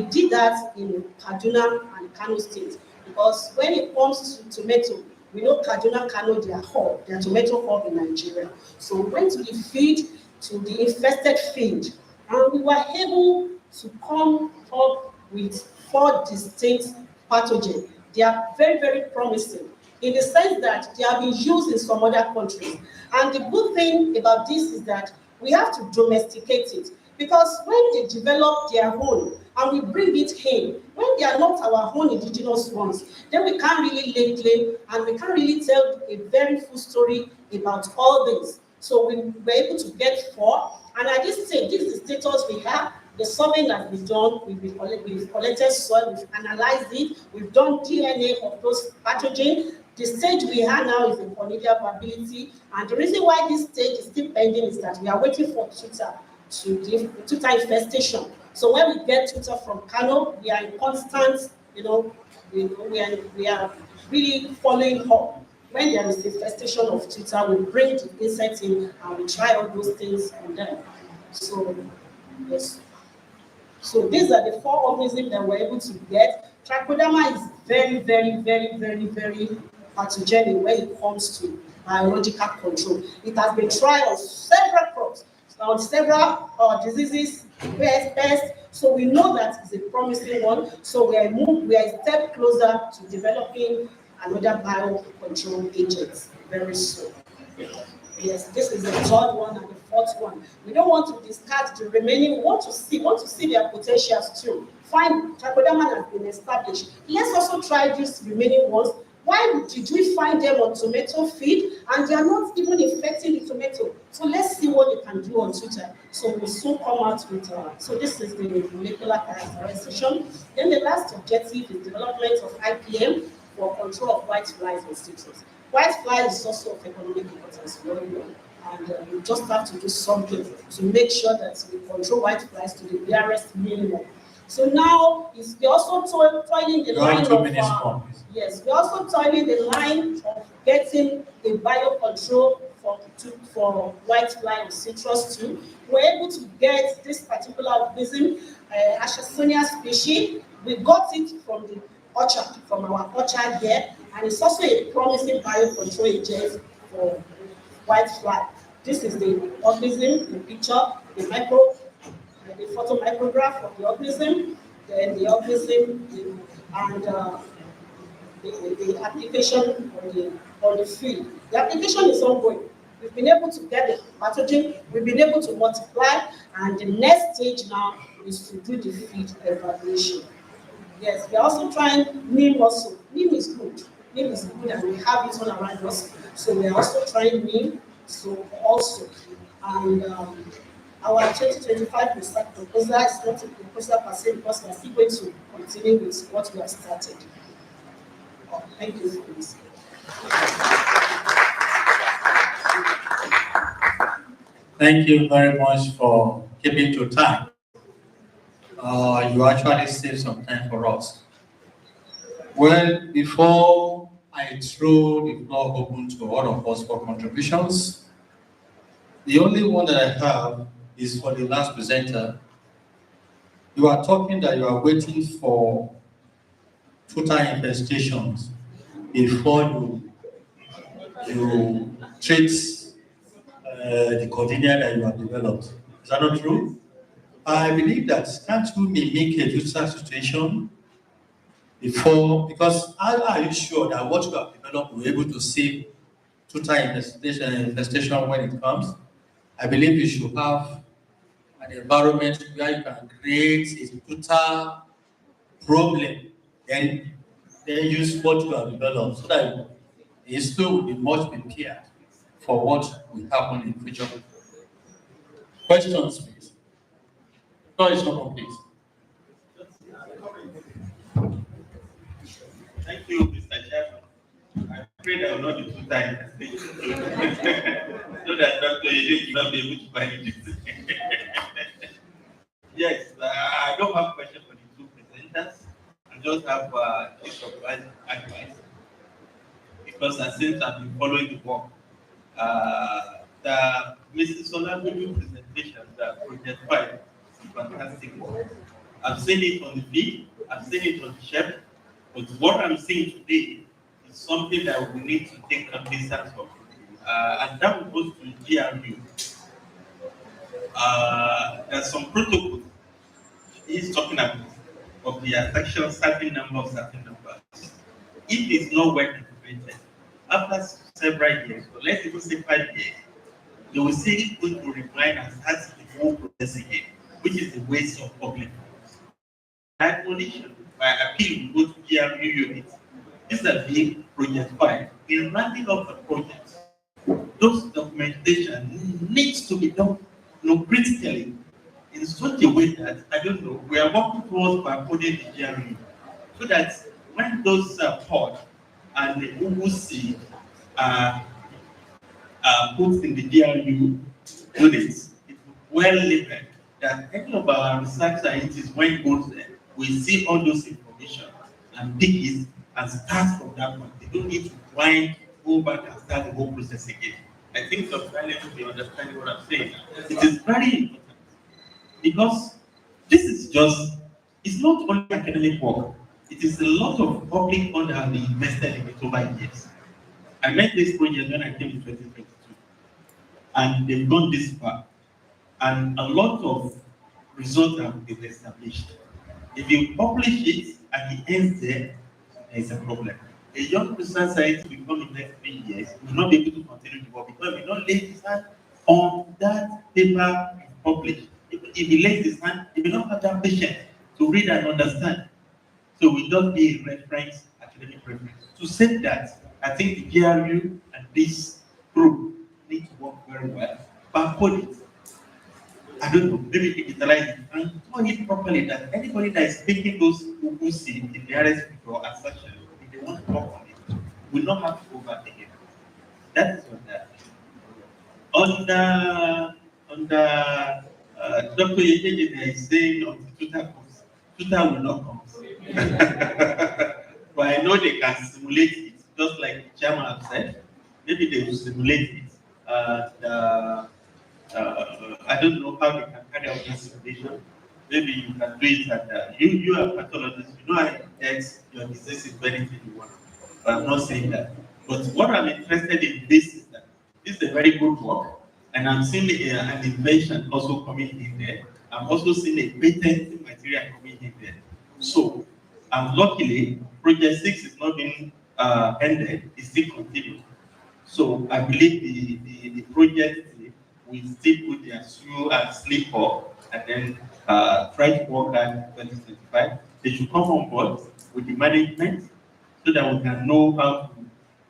did that in Kaduna and Kano State, because when it comes to tomato, we know Kaduna, Kano, they are hub, they are tomato hub in Nigeria. So we went to the field, to the infested field, and we were able to come up with 4 distinct pathogens. They are very, very promising in the sense that they have been used in some other countries. And the good thing about this is that we have to domesticate it, because when they develop their own and we bring it in, when they are not our own indigenous ones, then we can't really lay claim and we can't really tell a very full story about all this. So we were able to get 4, and at this stage, this is the status we have. The survey has been done, we've collected soil, we've analyzed it, we've done DNA of those pathogens. The stage we are now is the cornelia viability, and the reason why this stage is still pending is that we are waiting for tutor to give tutor infestation. So when we get tutor from Kano, we are in constant, we are really following up. When there is infestation of tutor, we bring the insect in and we try all those things on them. So yes. So these are the 4 organisms that we're able to get. Trichoderma is very, very, very, very, very pathogenic when it comes to biological control. It has been tried on several crops, on several diseases, pests. So we know that it's a promising one. So we are a step closer to developing another biocontrol agent very soon. Yes, this is the 3rd one and the 4th one. We don't want to discard the remaining. We want to see their potentials too. Fine, trichoderma has been established. Let's also try these remaining ones. Why did we find them on tomato feed and they are not even infecting the tomato? So let's see what they can do on Twitter. So we'll soon come out with, so this is the molecular characterization. Then the last objective is development of IPM for control of white flies and citrus. White fly is also of economic importance, very well. And we just have to do something to make sure that we control white flies to the barest minimum. So now we're also toiling the line of yes, we're also toiling the line of getting a biocontrol for white fly and citrus too. We're able to get this particular organism, Ashersonia species. We got it from the orchard, from our orchard here, and it's also a promising biocontrol agent for white fly. This is the organism, the picture, the photo micrograph of the organism, then the organism, and the application on the field. The application is ongoing. We've been able to get the pathogen, we've been able to multiply, and the next stage now is to do the feed evaluation. Yes, we're also trying neem also. Neem is good. Neem is good and we have it all around us. So we're also trying neem, so also. And our 2025 research proposal is not a proposal per se because we're still going to continue with what we have started. Thank you for this. Thank you very much for keeping to time. You actually saved some time for us. Well, before I throw the floor open to all of us for contributions, the only one that I have is for the last presenter. You are talking that you are waiting for tutor infestations before you treat the cordyceps that you have developed. Is that not true? I believe that can't you mimic a tutor situation before, because how are you sure that what you have developed will be able to save tutor infestation when it comes? I believe you should have an environment where you can create a tutor problem and then use what you have developed so that the institute will be much prepared for what will happen in the future. Questions, please. No, it's not complete. Thank you, Mr. Chairman. I pray I will not be too tired so that Dr. Yede will not be able to find it. Yes, I don't have questions for the two presenters. I just have a piece of advice because since I've been following the work, Mrs. Olagunju's presentation, the Project 5, is fantastic. I've seen it on the feed, I've seen it on the shelf, but what I'm seeing today is something that we need to take cognizance of. And that goes to GRU. There's some protocols he's talking about of the section certain numbers, certain numbers. If it's not well implemented, after several years, or let's even say 5 years, they will say it's going to rewind and start the whole process again, which is a waste of public funds. My condition, my appeal will go to GRU units. This is a big project 5. In rounding up the project, those documentation needs to be done, critically in such a way that, I don't know, we are working towards barcoding the GRU so that when those pod and the UUC put in the GRU units, it's well labeled that any of our research scientists, when it goes there, will see all those information and pick it and start from that point. They don't need to wind, go back and start the whole process again. I think some level will be understanding what I'm saying. It is very important because this is just, it's not only academic work, it is a lot of public fund that have been invested in it over years. I met this project when I came in 2022, and they've gone this far, and a lot of results have been established. If you publish it and it ends there is a problem. A young person scientist will come in the next 3 years, will not be able to continue the work because he will not lay his hand on that paper published. If he lays his hand, he will not have that patience to read and understand. So we don't be a reference, academic reference. To say that, I think the GRU and this group need to work very well. But put it, I don't know, maybe digitalize it and do it properly that anybody that is taking those who see in the RS or as such, if they want to work on it, will not have to go back again. That is what that is. Dr. Yejeje is saying until Twitter comes, Twitter will not come. But I know they can simulate it, just like the chairman have said. Maybe they will simulate it. I don't know how they can carry out this simulation. Maybe you can do it at you are a pathologist, you know how detect your disease into anything you want. But I'm not saying that. But what I'm interested in this is that this is a very good work, and I'm seeing an invention also coming in there. I'm also seeing a patent material coming in there. So, and luckily, Project 6 is not being ended, it's still continuing. So I believe the project will still put their shoe and sleep up and then try to work at 2025. They should come on board with the management so that we can know how to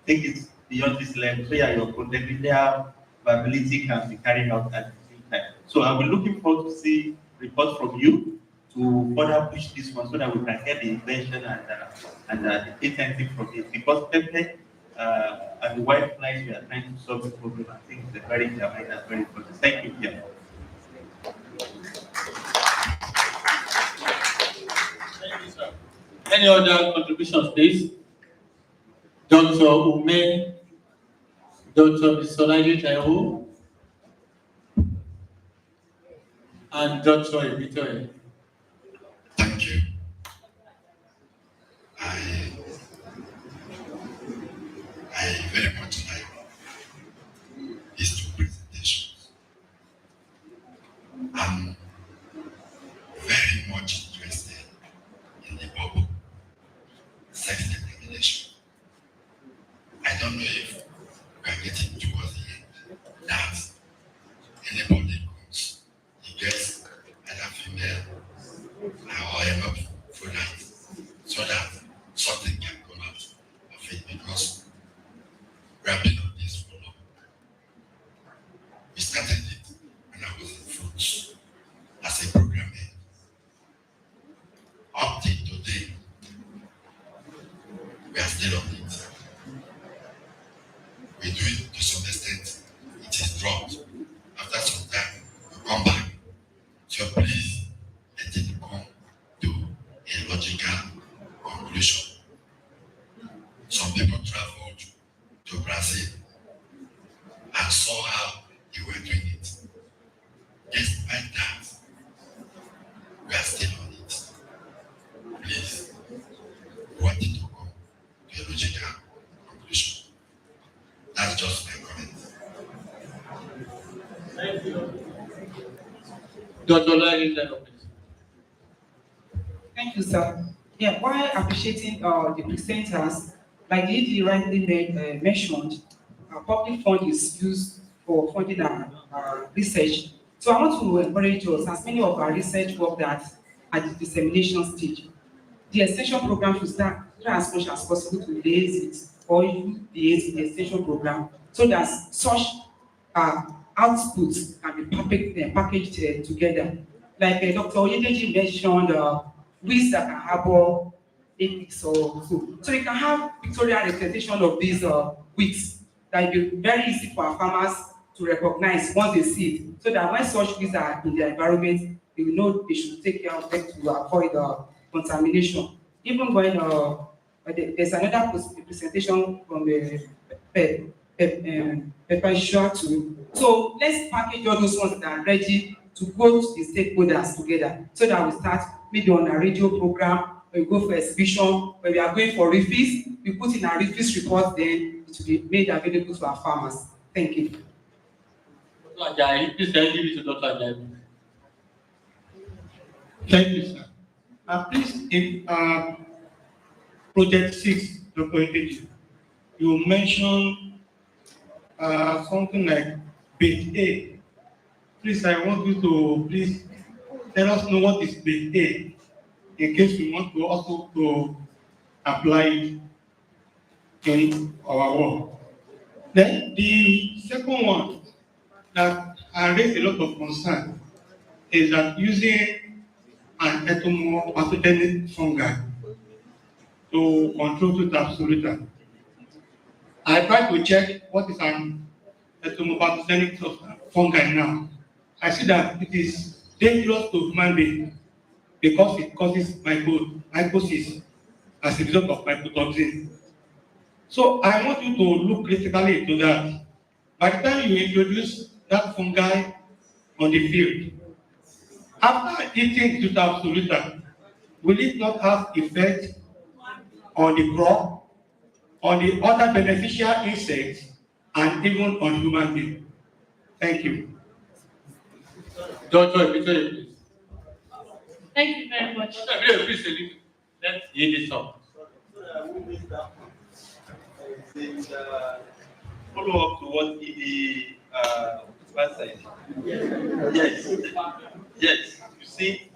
take it beyond this level so that your potential viability can be carried out at the same time. So I'll be looking forward to see reports from you to further push this one so that we can get the invention and the patenting from it. Because Pepe and the white flies we are trying to solve the problem, I think it's a very germane and very important. Thank you, Pierre. Thank you, sir. Any other contributions, please? Dr. Ume, Dr. Bisolaji Taiwo, and Dr. Ebitoye. Thank you. I very much like these two presentations. I'm very much interested in the bubble self-determination. I don't know if we are getting towards the end. That anybody comes, he gets either female or hermaphrodite, so that something can come out of it, because we have been on this for long. We started it when I was in Fruits as a program head. Up till today, we are still on it. We do it to some extent, it is dropped. After some time, we come back. So please, let it come to a logical conclusion. Some people traveled to Brazil and saw how Dr. Larry Lopez. Thank you, sir. Yeah, while appreciating the presenters, like the ED rightly mentioned, public fund is used for funding our research. So I want to encourage us, as many of our research work that at the dissemination stage, the extension program should start try as much as possible to liaise it or use the extension program so that such uh, outputs can be packaged together. Like Dr. Oyedeji mentioned, weeds that can harbor aphids or so. So you can have pictorial representation of these weeds that will be very easy for our farmers to recognize once they see it, so that when such weeds are in their environment, they will know they should take care of them to avoid contamination. Even when there's another presentation from Perpetual too. So let's package all those ones that are ready to go to the stakeholders together so that we start maybe on a radio program, or we go for exhibition, when we are going for refills, we put in our refills report, then it will be made available to our farmers. Thank you. Dr. Ajayi, please can you give it to Dr. Ajayi? Thank you, sir. Please, in project 6, Dr. Ekeji, you mentioned something like bait A. Please, I want you to please let us know what is bait A, in case we want to also to apply it in our work. Then the second one that I raised a lot of concern is that using an entomopathogenic fungi to control Tuta absoluta. I tried to check what is an entomopathogenic fungi now. I see that it is dangerous to human beings because it causes mycosis as a result of mycotoxin. So I want you to look critically into that. By the time you introduce that fungi on the field, after eating Tuta absoluta, will it not have effect on the crop, on the other beneficial insects, and even on human beings? Thank you. Dr. Victoria, please. Thank you very much. Please, let's hear this up. Follow up to what the said. Yes. Yes. You see,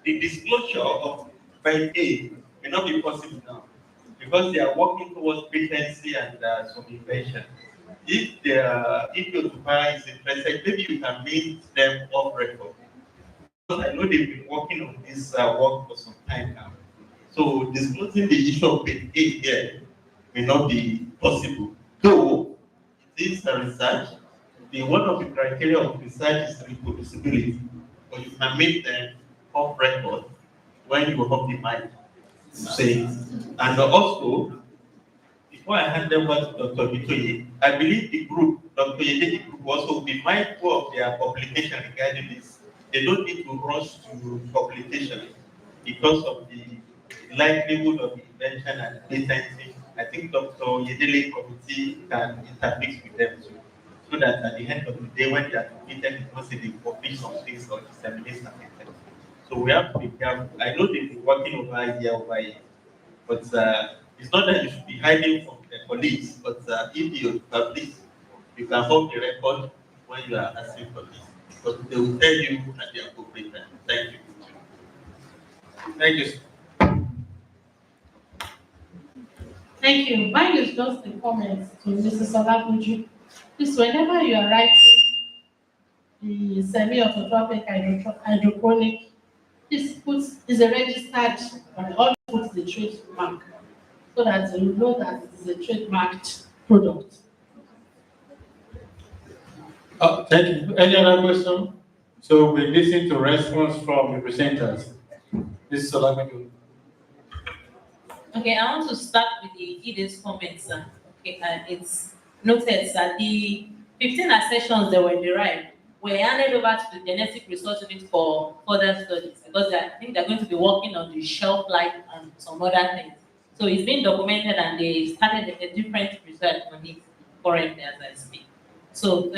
the disclosure of by A may not be possible now because they are working towards patency and some invention. If your supplier is interested, maybe you can meet them off record. Because I know they've been working on this work for some time now. So disclosing the issue of A here may not be possible. Though it is a research, one of the criteria of research is reproducibility. But you can make them off record when you have the mind to say. And also, before I hand over to Dr. Bitoye, I believe the group, Dr. Yededi group, also be mindful of their publication regarding this. They don't need to rush to publication because of the likelihood of invention and patenting. I think Dr. Yedele committee can intermix with them too, so that at the end of the day, when they are completed, it must be published some things or disseminate something. So we have to be careful. I know they've been working over here, but it's not that you should be hiding from the police, but if you publish, you can hold the record when you are asking for this, because they will tell you at the appropriate time. Thank you. Thank you. Thank you. Mine is just a comment to Mrs. Olabuju. Please, whenever you are writing the semi-autotrophic hydroponic, please is a registered, always put the trademark so that you know that it is a trademarked product. Thank you. Any other question? So we listen to response from the presenters. This is Olabuju. Okay, I want to start with the ED's comments. Okay, it's noted that the 15 accessions that were derived were handed over to the genetic research unit for further studies because I think they're going to be working on the shelf life and some other things. So it's been documented and they started a different research on it currently as I speak. So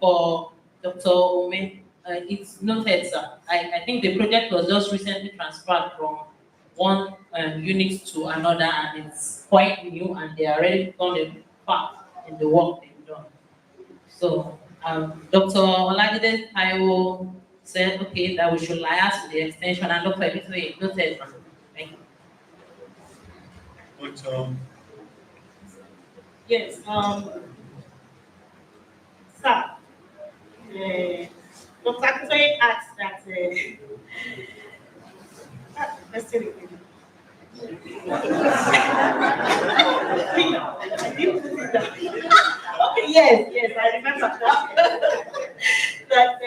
for Dr. Ome, it's noted, sir. I think the project was just recently transferred from one unit to another, and it's quite new, and they are already gone a far in the work they've done. So, Dr. Olajide Taiwo said, okay, that we should liaise with the extension, and Dr. Ebitoye noted. Thank you. But, Yes, sir, Dr. Akitoye asked that, let's say it again. Okay, yes, I remember that. That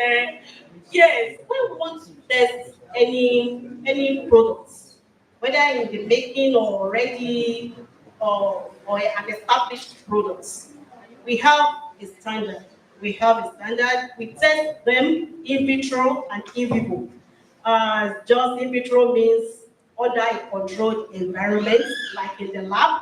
yes, when we want to test any products, whether in the making or already or an established products, we have a standard. We test them in vitro and in vivo. Just in vitro means under a controlled environment, like in the lab.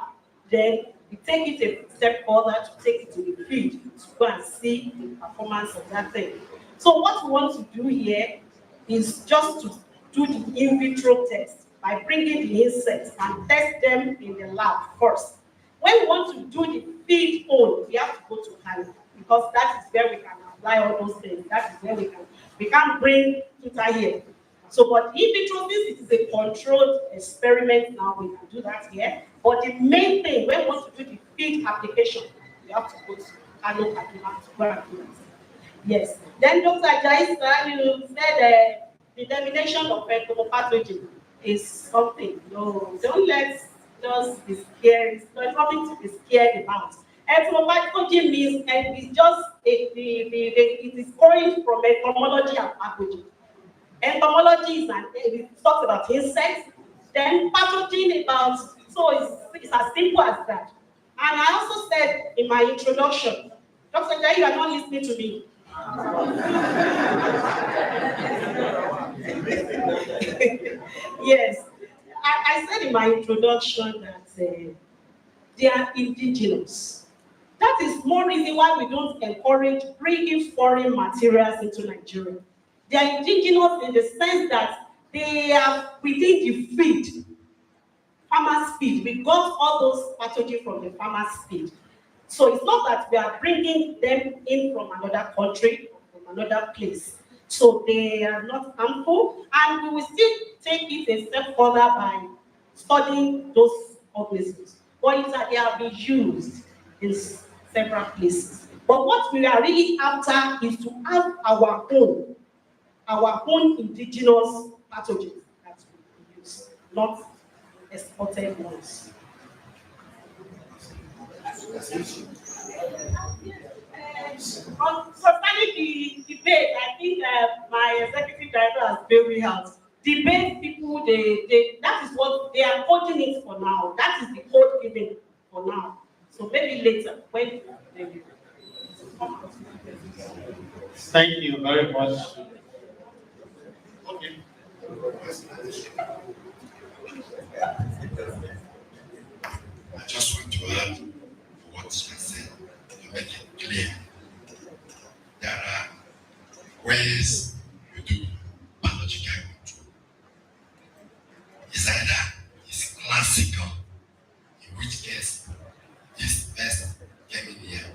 Then we take it a step further to take it to the field to go and see the performance of that thing. So what we want to do here is just to do the in vitro test by bringing the insects and test them in the lab first. When we want to do the field own, we have to go to Ghana, because that is where we can apply all those things. That is where we can bring tutor here. So, but in vitro, since it is a controlled experiment now, we can do that here. But the main thing, when we want to do the field application, we have to go to Kano, Kaduna to go and do that. Yes. Then Dr. Ajayi, you said the elimination of pathogen is something. No, don't let's just be scared. There's nothing to be scared about. Pathogen means, and it's just it is coined from entomology and pathogen. Entomology is it talks about insects, then pathogen about, so it's as simple as that. And I also said in my introduction, Dr. Jai, you are not listening to me. Yes, I said in my introduction that they are indigenous. That is more reason why we don't encourage bringing foreign materials into Nigeria. They are indigenous in the sense that they are within the field, farmer's field. We got all those pathogens from the farmer's field. So it's not that we are bringing them in from another country or from another place. So they are not harmful, and we will still take it a step further by studying those organisms. What is that they have been used in several places. But what we are really after is to have our own indigenous pathogens that we use, not exported ones. Concerning the debate, I think my executive director has bailed me out. Debate people, that is what they are coding it for now. That is the code given for now. So maybe later, when they will come out. Thank you very much. Okay. I just want to add what you said to make it clear. There are ways you do biological control. It's either it's classical, in which case this pest came in here,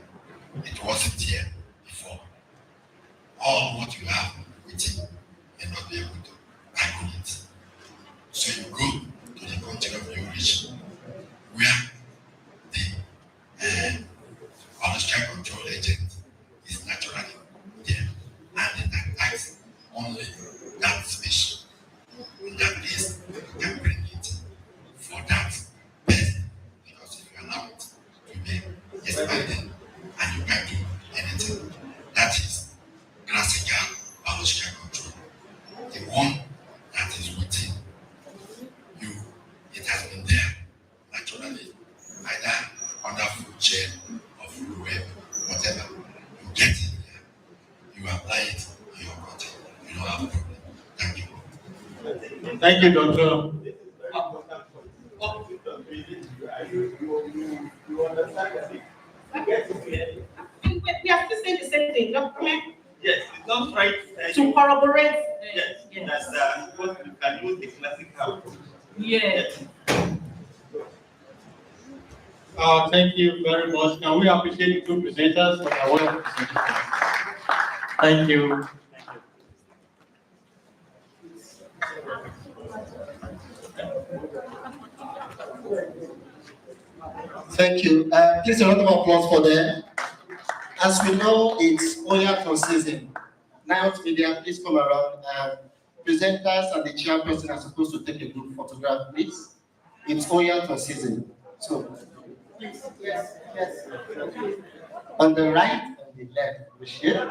it wasn't here before. All what you have within may not be able to tackle it. So you go to the country of your origin, where the biological control agent is naturally there, and it attacks only that species. In that case, you can bring it for that pest, because if you allow it to be expanded and you can't do anything, that is classical biological control. The one that is within you, it has been there naturally, either on that food chain or food web, whatever. You get it there, you apply it in your body, you don't have a problem. Thank you. Thank you, Doctor. We are still saying the same thing, don't we? Yes, it's not right to corroborate. Yes, Yes. that's what you can use the classic house. Yes. Thank you very much. Can we appreciate the two presenters for their wonderful presentation? Thank you. Thank you. Please a round of applause for them. As we know, it's Oyato season. Now, media, please come around. Presenters and the chairperson are supposed to take a group photograph, please. It's Oyato season. So, please, yes. On the right and the left, we share.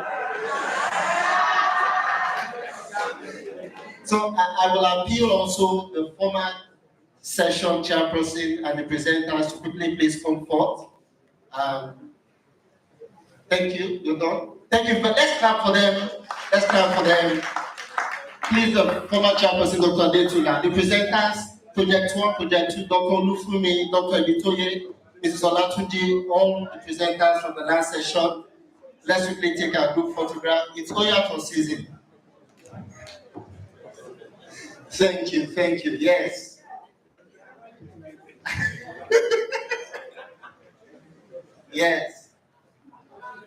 So, I will appeal also the former session chairperson and the presenters to quickly please come forth. Thank you. You're done. Thank you. But let's clap for them. Let's clap for them. Please, the former chairperson, Dr. Adetula, the presenters, Project 1, Project 2, Dr. Olufumi, Dr. Ebitoye, Mrs. Olatunji, all the presenters from the last session. Let's quickly take our group photograph. It's Oyato season. Thank you. Yes. Yes.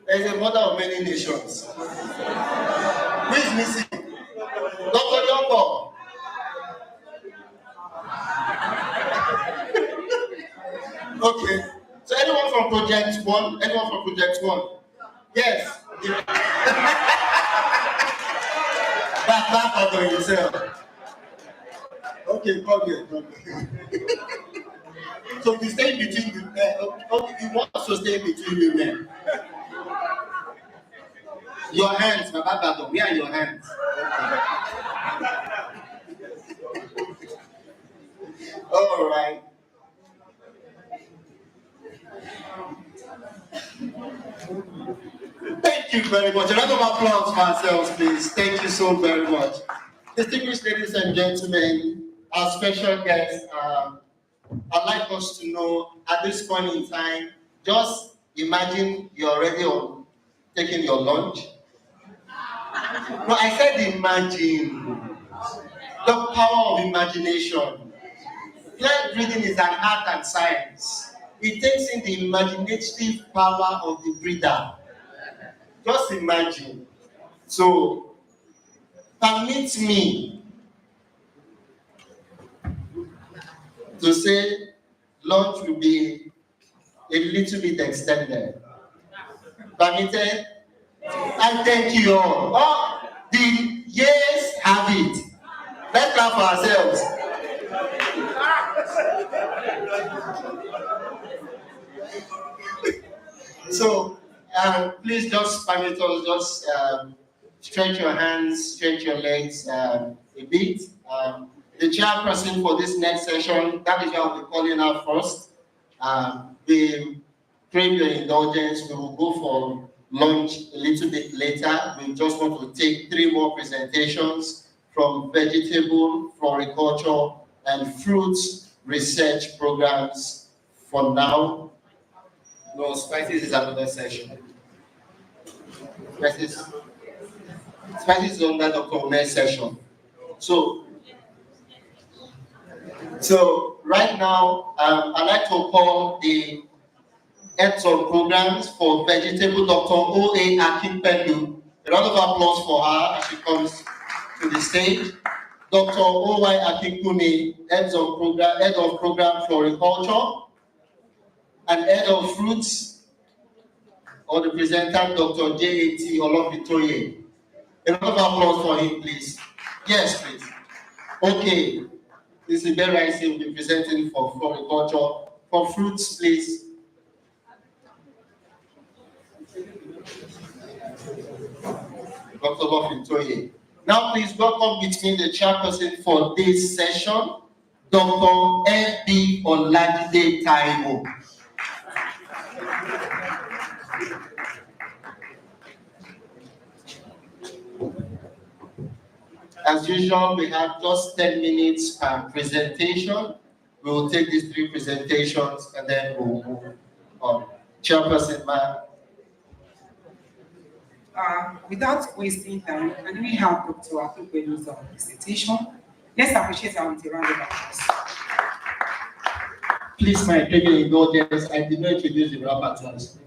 There's a mother of many nations. Who is missing? Dr. Yombo. Okay. So anyone from Project 1? Anyone from Project 1? Yes. Back out on yourself. Okay, problem. So we stay between the okay, you want us to stay between you men. Your hands, Baba, where are your hands? All right. Thank you very much. A round of applause for ourselves, please. Thank you so very much. Distinguished ladies and gentlemen, our special guests, I'd like us to know at this point in time, just imagine you're already on taking your lunch. No, I said imagine. The power of imagination. Plant breeding is an art and science. It takes in the imaginative power of the breeder. Just imagine. So, permit me to say lunch will be a little bit extended. Permitted? And thank you all. Oh, the yes have it. Let's clap for ourselves. So, please just permit us, just stretch your hands, stretch your legs a bit. The chairperson for this next session, that is what we're calling out first. We crave your indulgence. We will go for lunch a little bit later. We just want to take 3 more presentations from vegetable, floriculture, and fruits research programs for now. No, spices is another session. Spices is under Dr. Omer's session. So right now, I'd like to call the heads of programs for vegetable, Dr. O.A. Akinpelu. A round of applause for her as she comes to the stage. Dr. O.Y. Akinkumi, head of program floriculture, and head of fruits, or the presenter, Dr. J.A.T. Olofitoye. A round of applause for him, please. Yes, please. Okay. This is Iberi Rice will be presenting for floriculture. For fruits, please. Dr. Olofitoye. Now, please welcome between the chairperson for this session, Dr. F.B. Oladide Taiwo. As usual, we have just 10 minutes per presentation. We will take these 3 presentations and then we'll move on. Chairperson, ma'am. Without wasting time, can we have Dr. Akinpelu's presentation? Let's appreciate her with a round of applause. Please, my taking indulgence, I did not introduce the rapporteurs.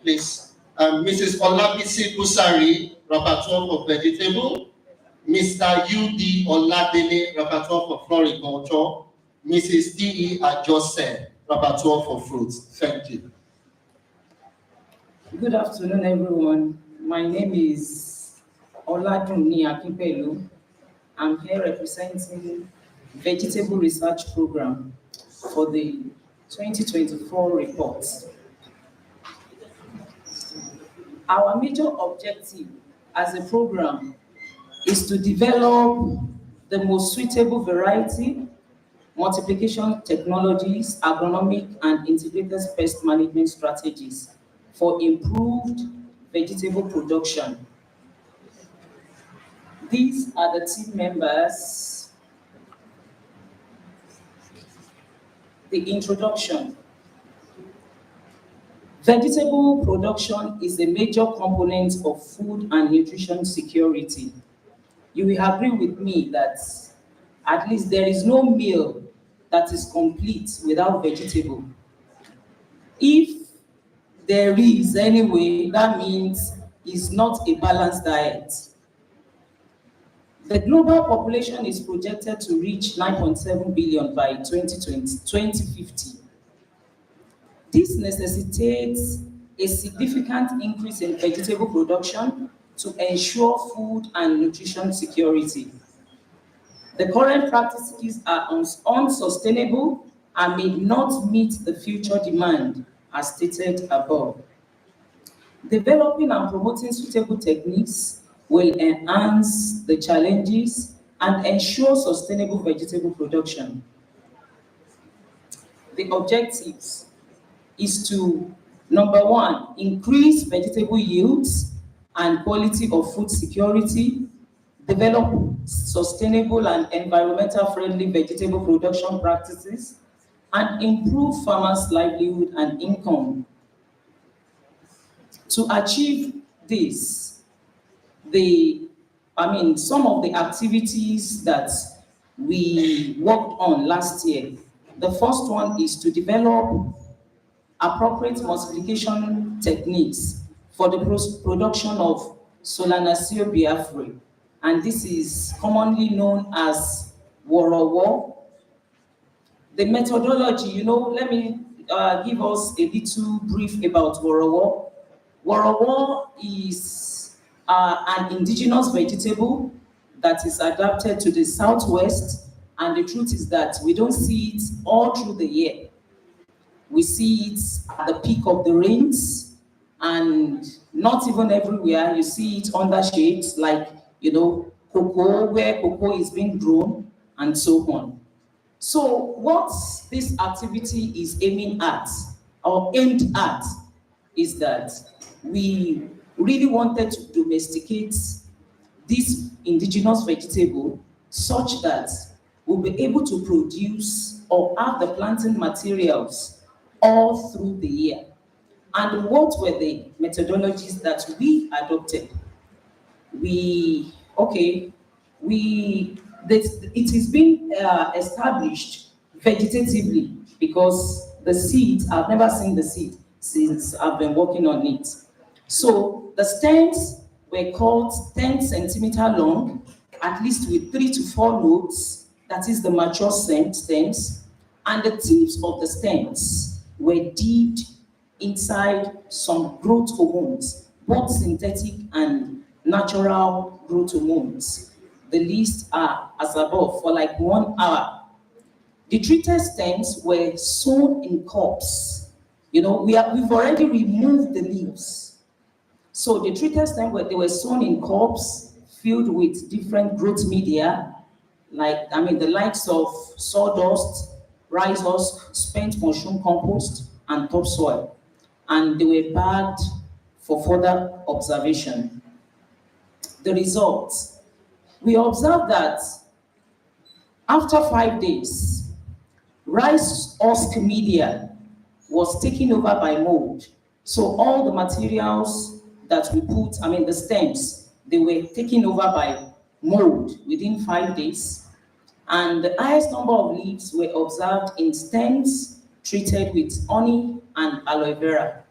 Please, Mrs. Olabisi Busari, rapporteur for vegetable, Mr. U.D. Oladele, rapporteur for floriculture, Mrs. T.E. Ajose, rapporteur for fruits. Thank you. Good afternoon, everyone. My name is Oladunni Akinpelu. I'm here representing Vegetable Research Program for the 2024 report. Our major objective as a program is to develop the most suitable variety, multiplication technologies, agronomic and integrated pest management strategies for improved vegetable production. These are the team members. The introduction. Vegetable production is a major component of food and nutrition security. You will agree with me that at least there is no meal that is complete without vegetable. If there is anyway, that means it's not a balanced diet. The global population is projected to reach 9.7 billion by 2050. This necessitates a significant increase in vegetable production to ensure food and nutrition security. The current practices are unsustainable and may not meet the future demand as stated above. Developing and promoting suitable techniques will enhance the challenges and ensure sustainable vegetable production. The objectives is to, number one, increase vegetable yields and quality of food security, develop sustainable and environmental friendly vegetable production practices, and improve farmers' livelihood and income. To achieve this, some of the activities that we worked on last year, the first one is to develop appropriate multiplication techniques for the production of Solanacea biafrae, and this is commonly known as worowo. The methodology, let me give us a little brief about worowo. Worowo is an indigenous vegetable that is adapted to the southwest, and the truth is that we don't see it all through the year. We see it at the peak of the rains, and not even everywhere. You see it under shades like, cocoa, where cocoa is being grown, and so on. So what this activity is aiming at, or aimed at, is that we really wanted to domesticate this indigenous vegetable such that we'll be able to produce or have the planting materials all through the year. And what were the methodologies that we adopted? It is being established vegetatively, because the seeds, I've never seen the seed since I've been working on it. So the stems were cut 10 centimeter long, at least with 3 to 4 lobes, that is the mature stems, and the tips of the stems were dipped inside some growth hormones, both synthetic and natural growth hormones. The list are as above for like 1 hour. The treated stems were sown in cups. We've already removed the leaves. So the treated stems they were sown in cups filled with different growth media, the likes of sawdust, rice husk, spent mushroom compost, and topsoil. And they were bagged for further observation. The results. We observed that after 5 days, rice husk media was taken over by mold. So all the materials that we put, the stems, they were taken over by mold within 5 days. And the highest number of leaves were observed in stems treated with honey and aloe vera.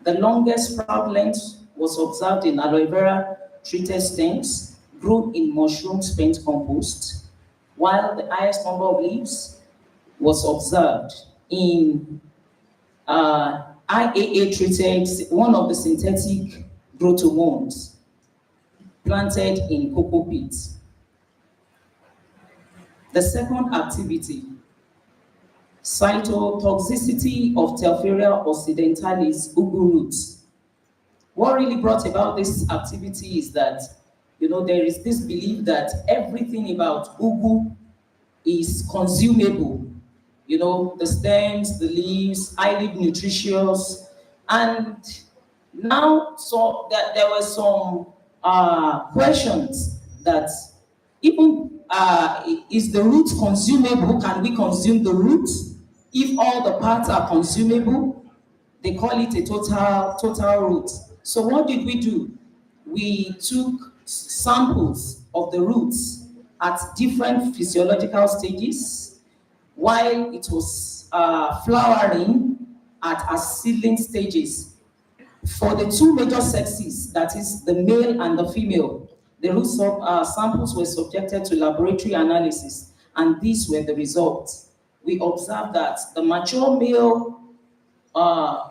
The longest sprout length was observed in aloe vera treated stems grown in mushroom spent compost, while the highest number of leaves was observed in IAA treated, one of the synthetic growth hormones planted in cocoa pits. The second activity, cytotoxicity of Telferia occidentalis ugu roots. What really brought about this activity is that, there is this belief that everything about ugu is consumable. The stems, the leaves, highly nutritious. And now, so that there were some questions that even is the root consumable? Can we consume the root? If all the parts are consumable, they call it a total root. So what did we do? We took samples of the roots at different physiological stages while it was flowering at seedling stages. For the two major sexes, that is the male and the female, the root samples were subjected to laboratory analysis, and these were the results. We observed that the mature male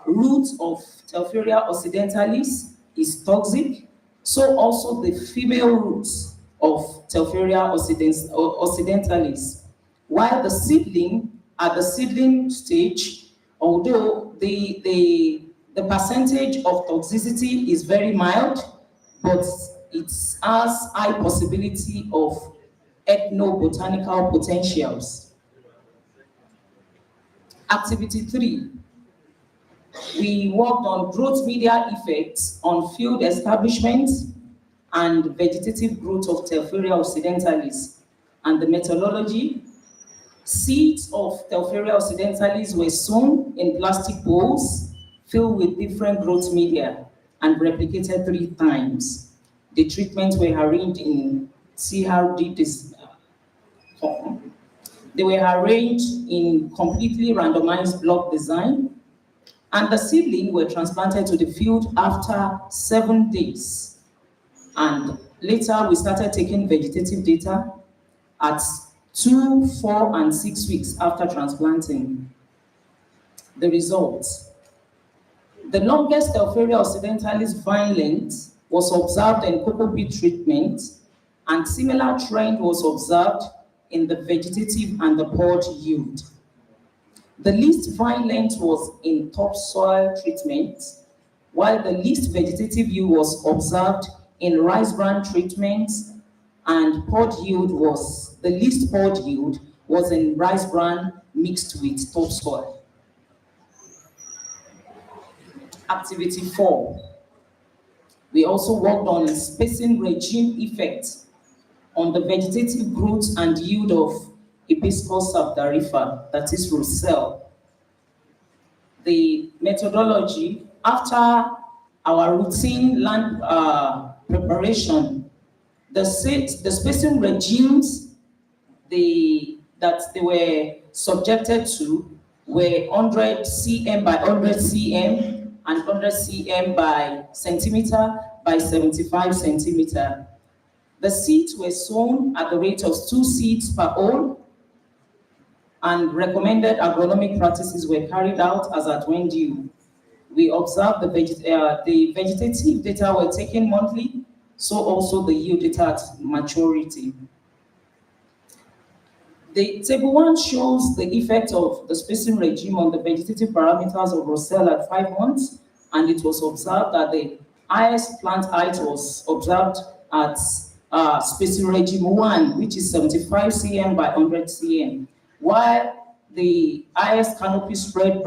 root of Telferia occidentalis is toxic, so also the female roots of Telferia occidentalis. While the seedling, at the seedling stage, although the percentage of toxicity is very mild, but it has high possibility of ethnobotanical potentials. Activity 3. We worked on growth media effects on field establishment and vegetative growth of Telferia occidentalis, and the methodology. Seeds of Telferia occidentalis were sown in plastic bowls filled with different growth media and replicated 3 times. The treatments were arranged in They were arranged in completely randomized block design, and the seedling were transplanted to the field after 7 days. And later we started taking vegetative data at 2, 4, and 6 weeks after transplanting. The results. The longest Telferia occidentalis vine length was observed in cocoa beet treatment, and similar trend was observed in the vegetative and the pod yield. The least vine length was in topsoil treatment, while the least vegetative yield was observed in rice bran treatment, and pod yield was, the least pod yield was in rice bran mixed with topsoil. Activity 4. We also worked on spacing regime effects on the vegetative growth and yield of Hibiscus sabdariffa, that is Roussel. The methodology, after our routine land preparation, the spacing regimes that they were subjected to were 100 cm by 100 cm and 100 cm by centimeter by 75 centimeter. The seeds were sown at the rate of 2 seeds per hole, and recommended agronomic practices were carried out as at when due. We observed the vegetative data were taken monthly, so also the yield data at maturity. The table 1 shows the effect of the spacing regime on the vegetative parameters of Roussel at 5 months, and it was observed that the highest plant height was observed at spacing regime 1, which is 75 cm by 100 cm, while the highest canopy spread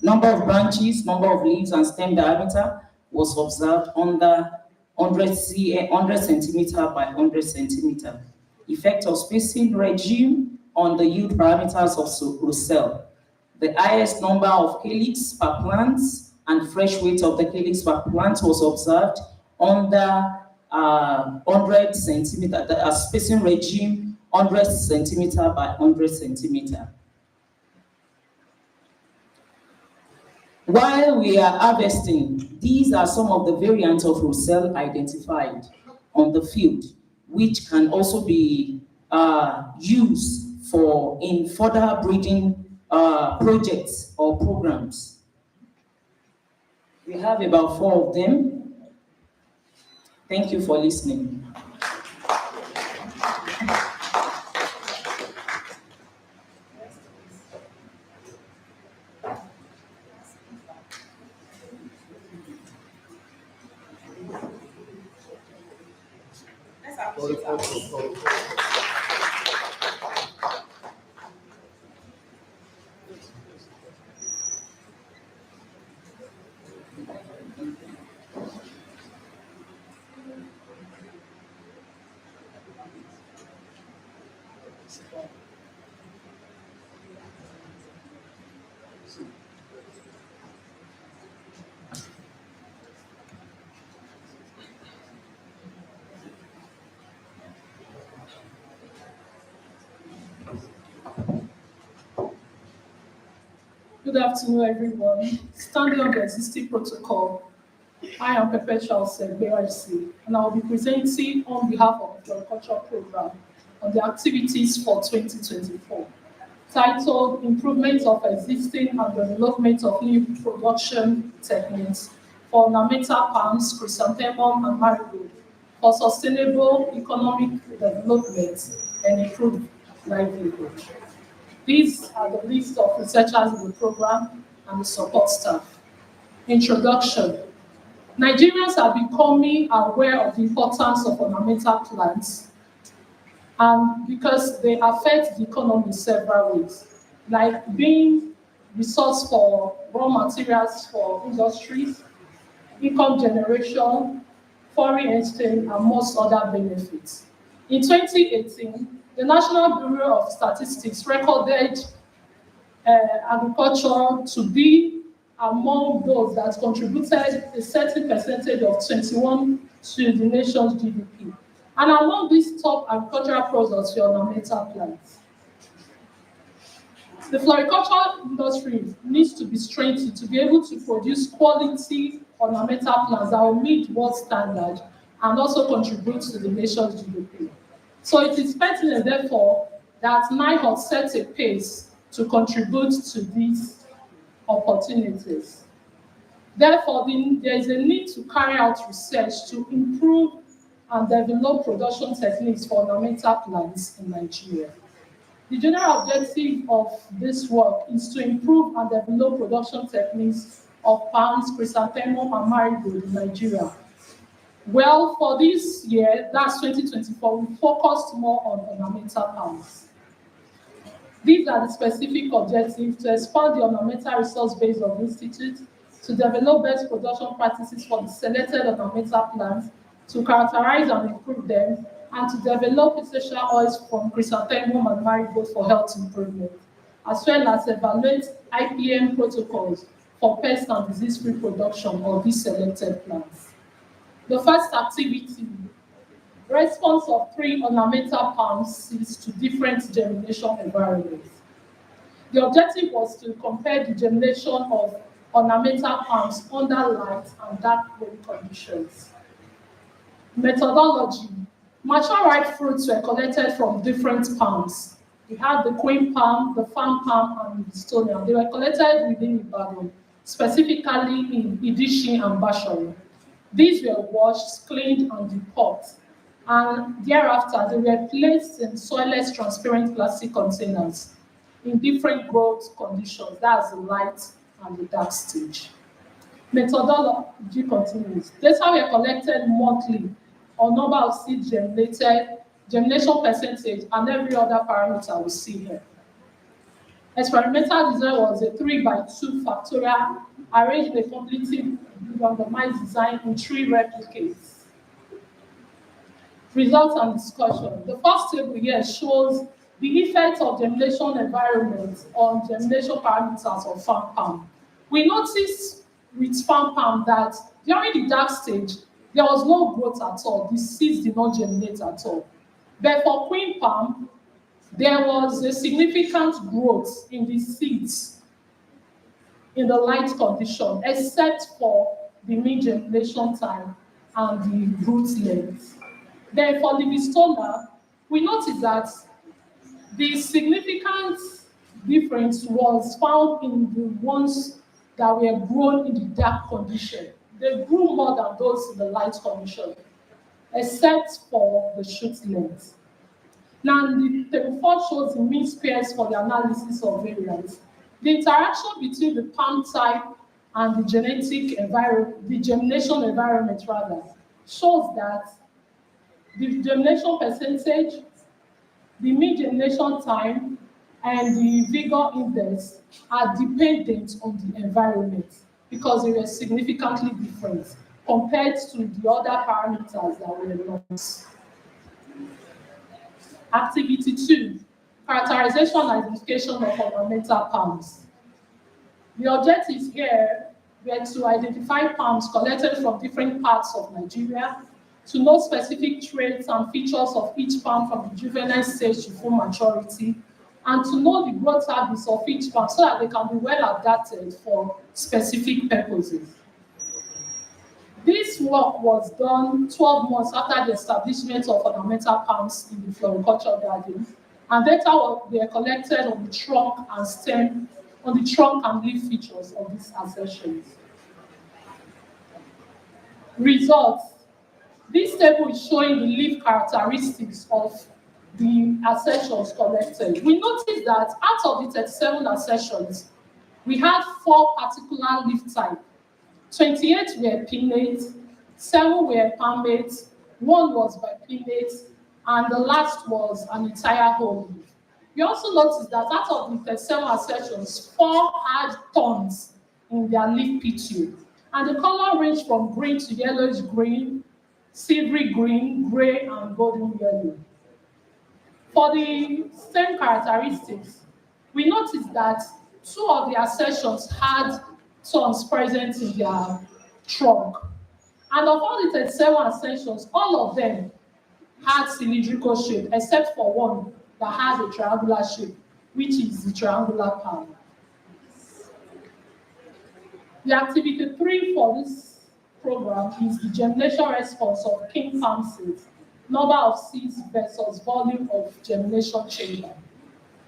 number of branches, number of leaves, and stem diameter was observed under 100 centimeter by 100 centimeter. Effect of spacing regime on the yield parameters of Roussel. The highest number of calyx per plant and fresh weight of the calyx per plant was observed under 100 centimeter, the spacing regime 100 centimeter by 100 centimeter. While we are harvesting, these are some of the variants of roselle identified on the field, which can also be used in further breeding projects or programs. We have about 4 of them. Thank you for listening. Good afternoon, everyone. Standing on the existing protocol, I am Perpetual Segbe, and I will be presenting on behalf of the Horticultural Program on the activities for 2024, titled Improvement of Existing and Development of New Production Techniques for Ornamental Palms, Chrysanthemum, and Marigold for Sustainable Economic Development and Improved Livelihood. These are the list of researchers in the program and the support staff. Introduction. Nigerians are becoming aware of the importance of ornamental plants, and because they affect the economy in several ways, like being resource for raw materials for industries, income generation, foreign exchange, and most other benefits. In 2018, the National Bureau of Statistics recorded agriculture to be among those that contributed a certain percentage of 21 to the nation's GDP. And among these top agricultural products were ornamental plants. The floricultural industry needs to be strengthened to be able to produce quality ornamental plants that will meet world standards and also contribute to the nation's GDP. So it is pertinent, therefore, that NIHOT sets a pace to contribute to these opportunities. Therefore, there is a need to carry out research to improve and develop production techniques for ornamental plants in Nigeria. The general objective of this work is to improve and develop production techniques of palms, chrysanthemum, and marigold in Nigeria. Well, for this year, that's 2024, we focused more on ornamental palms. These are the specific objectives: to expand the ornamental resource base of the Institute, to develop best production practices for the selected ornamental plants, to characterize and improve them, and to develop essential oils from chrysanthemum and marigold for health improvement, as well as evaluate IPM protocols for pest and disease-free production of these selected plants. The first activity, response of 3 ornamental palm seeds to different germination environments. The objective was to compare the germination of ornamental palms under light and dark rain conditions. Methodology. Mature ripe fruits were collected from different palms. We had the queen palm, the farm palm, and the stonium. They were collected within Ibadan, specifically in Idishi and Bashori. These were washed, cleaned, and depulped, and thereafter they were placed in soilless transparent plastic containers in different growth conditions. That's the light and the dark stage. Methodology continues. Data were collected monthly on number of seeds germinated, germination percentage, and every other parameter we see here. Experimental design was a 3x2 factorial arranged in a completely randomized design in 3 replicates. Results and discussion. The first table here shows the effect of germination environment on germination parameters of farm palm. We notice with farm palm that during the dark stage, there was no growth at all. The seeds did not germinate at all. But for queen palm, there was a significant growth in the seeds in the light condition, except for the mean germination time and the root length. Then for Livistona, we noticed that the significant difference was found in the ones that were grown in the dark condition. They grew more than those in the light condition, except for the shoot length. Now, the table 4 shows the mean pairs for the analysis of variance. The interaction between the palm type and the genetic environment, the germination environment rather, shows that the germination percentage, the mean germination time, and the vigor index are dependent on the environment because they were significantly different compared to the other parameters that were not. Activity 2, characterization and identification of ornamental palms. The objectives here were to identify palms collected from different parts of Nigeria, to know specific traits and features of each palm from the juvenile stage to full maturity, and to know the growth habits of each palm so that they can be well adapted for specific purposes. This work was done 12 months after the establishment of ornamental palms in the floriculture garden, and data were collected on the trunk and stem, on the trunk and leaf features of these accessions. Results. This table is showing the leaf characteristics of the accessions collected. We noticed that out of the 37 accessions, we had 4 particular leaf types. 28 were pinnate, 7 were palmate, 1 was bipinnate, and the last was an entire whole leaf. We also noticed that out of the 37 accessions, 4 had thorns in their leaf petiole, and the color ranged from green to yellowish green, silvery green, gray, and golden yellow. For the stem characteristics, we noticed that 2 of the accessions had thorns present in their trunk. And of all the 37 accessions, all of them had cylindrical shape, except for 1 that has a triangular shape, which is the triangular palm. The activity 3 for this program is the germination response of king palm seeds, number of seeds versus volume of germination chamber.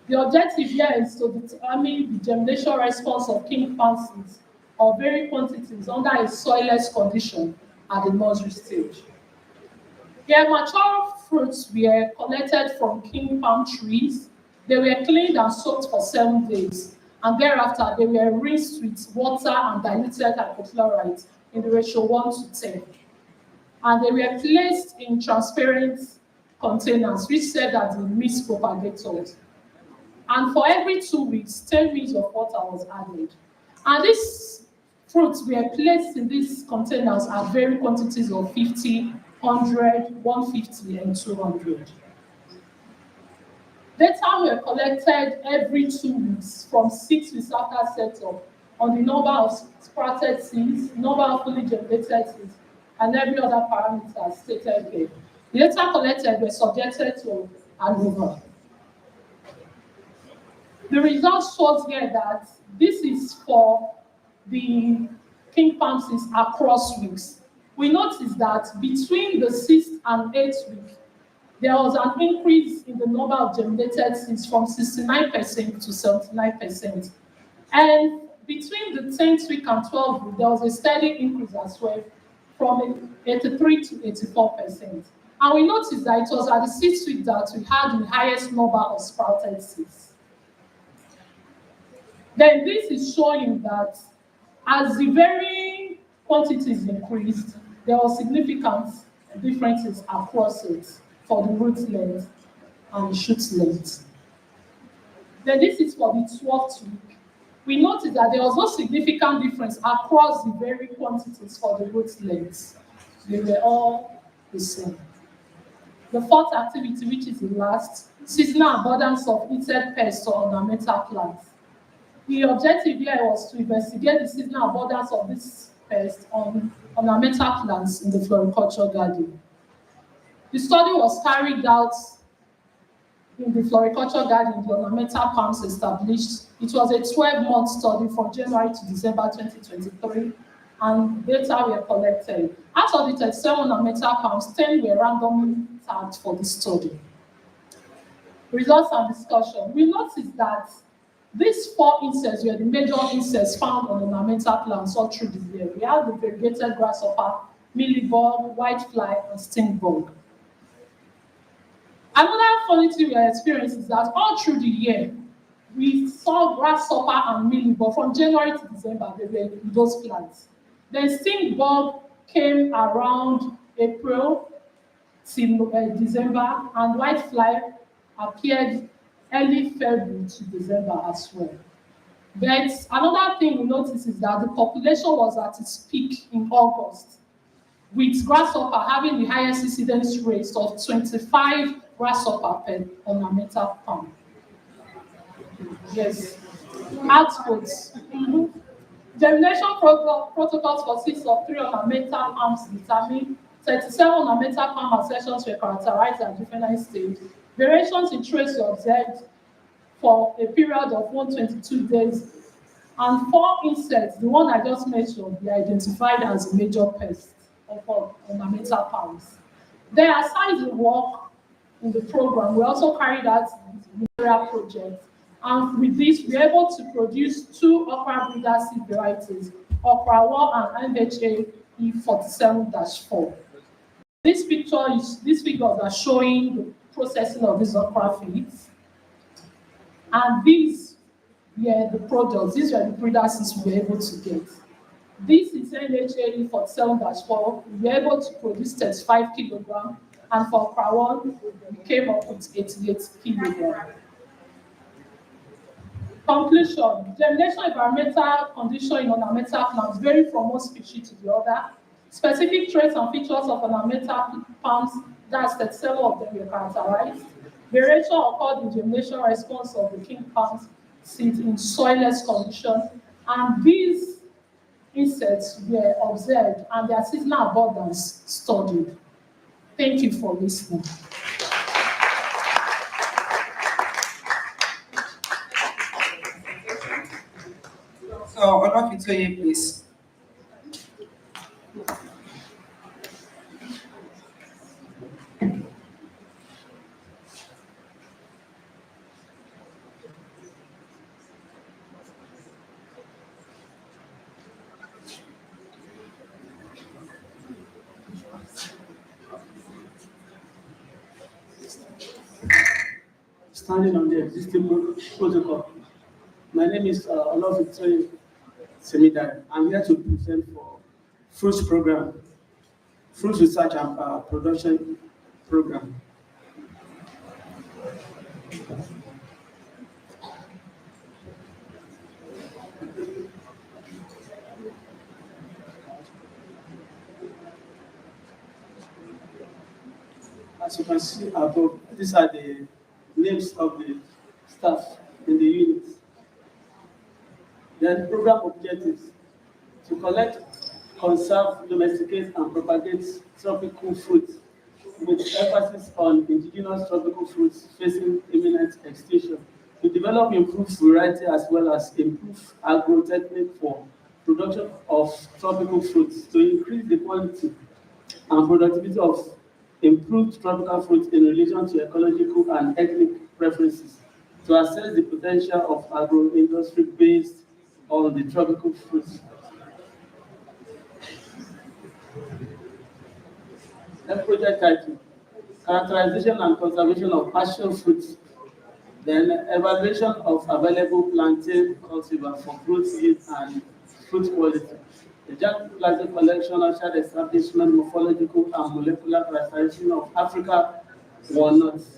The objective here is to determine the germination response of king palm seeds of varying quantities under a soilless condition at the nursery stage. Their mature fruits were collected from king palm trees. They were cleaned and soaked for 7 days, and thereafter they were rinsed with water and diluted hypochlorite in the ratio 1:10. And they were placed in transparent containers which served as the mist propagators. And for every 2 weeks, 10 ml of water was added. And these fruits were placed in these containers at varying quantities of 50, 100, 150, and 200. Data were collected every 2 weeks from 6 weeks after setup on the number of sprouted seeds, number of fully germinated seeds, and every other parameter stated here. The data collected were subjected to an over. The results shows here that this is for the king palm seeds across weeks. We noticed that between the 6th and 8th week, there was an increase in the number of germinated seeds from 69% to 79%. And between the 10th week and 12th week, there was a steady increase as well from 83 to 84%. And we noticed that it was at the 6th week that we had the highest number of sprouted seeds. Then this is showing that as the varying quantities increased, there were significant differences across it for the root length and shoot length. Then this is for the 12th week. We noticed that there was no significant difference across the varying quantities for the root lengths. They were all the same. The 4th activity, which is the last, seasonal abundance of insect pests or ornamental plants. The objective here was to investigate the seasonal abundance of this pest on ornamental plants in the floriculture garden. The study was carried out in the floriculture garden, the ornamental palms established. It was a 12-month study from January to December 2023, and data were collected. Out of the 37 ornamental palms, 10 were randomly tagged for the study. Results and discussion. We noticed that these 4 insects were the major insects found on ornamental plants all through the year. We have the variegated grasshopper, mealybug, whitefly, and stinkbug. Another funny thing we are experiencing is that all through the year, we saw grasshopper and mealybug from January to December, they were in those plants. Then stinkbug came around April till December, and whitefly appeared early February to December as well. But another thing we noticed is that the population was at its peak in August, with grasshopper having the highest incidence rate of 25 grasshopper per ornamental palm. Yes. Outputs. Germination protocols for 6 of 3 ornamental palms determined. 37 ornamental palm accessions were characterized at different stages. Variations in traits were observed for a period of 122 days. And 4 insects, the one I just mentioned, were identified as a major pest of ornamental palms. Then, aside the work in the program, we also carried out the mineral project. And with this, we were able to produce 2 okra breeder seed varieties, okra 1 and MHA E47-4. These figures are showing the processing of these okra feeds. And these were the products, these were the breeder seeds we were able to get. This is MHA E47-4. We were able to produce 35 kilograms, and for okra 1, we came up with 88 kilograms. Conclusion. Germination environmental condition in ornamental plants vary from one species to the other. Specific traits and features of ornamental palms, that's 37 of them were characterized. Variation occurred in germination response of the king palms seed in soilless condition, and these insects were observed and their seasonal abundance studied. Thank you for listening. So, Olafitoye, please. Standing on the existing protocol. My name is Olafitoye Semidare. I'm here to present for Fruits Program, Fruits Research and Production Program. As you can see above, these are the names of the staff in the units. Then program objectives: to collect, conserve, domesticate, and propagate tropical fruits, with emphasis on indigenous tropical fruits facing imminent extinction. To develop improved variety as well as improve agro-technique for production of tropical fruits. To increase the quantity and productivity of improved tropical fruits in relation to ecological and ethnic preferences. To assess the potential of agro-industry based on the tropical fruits. The project title: characterization and conservation of passion fruits. Then evaluation of available plantain cultivar for fruit yield and fruit quality. The germplasm collection ushered establishment, morphological and molecular characterization of Africa walnuts.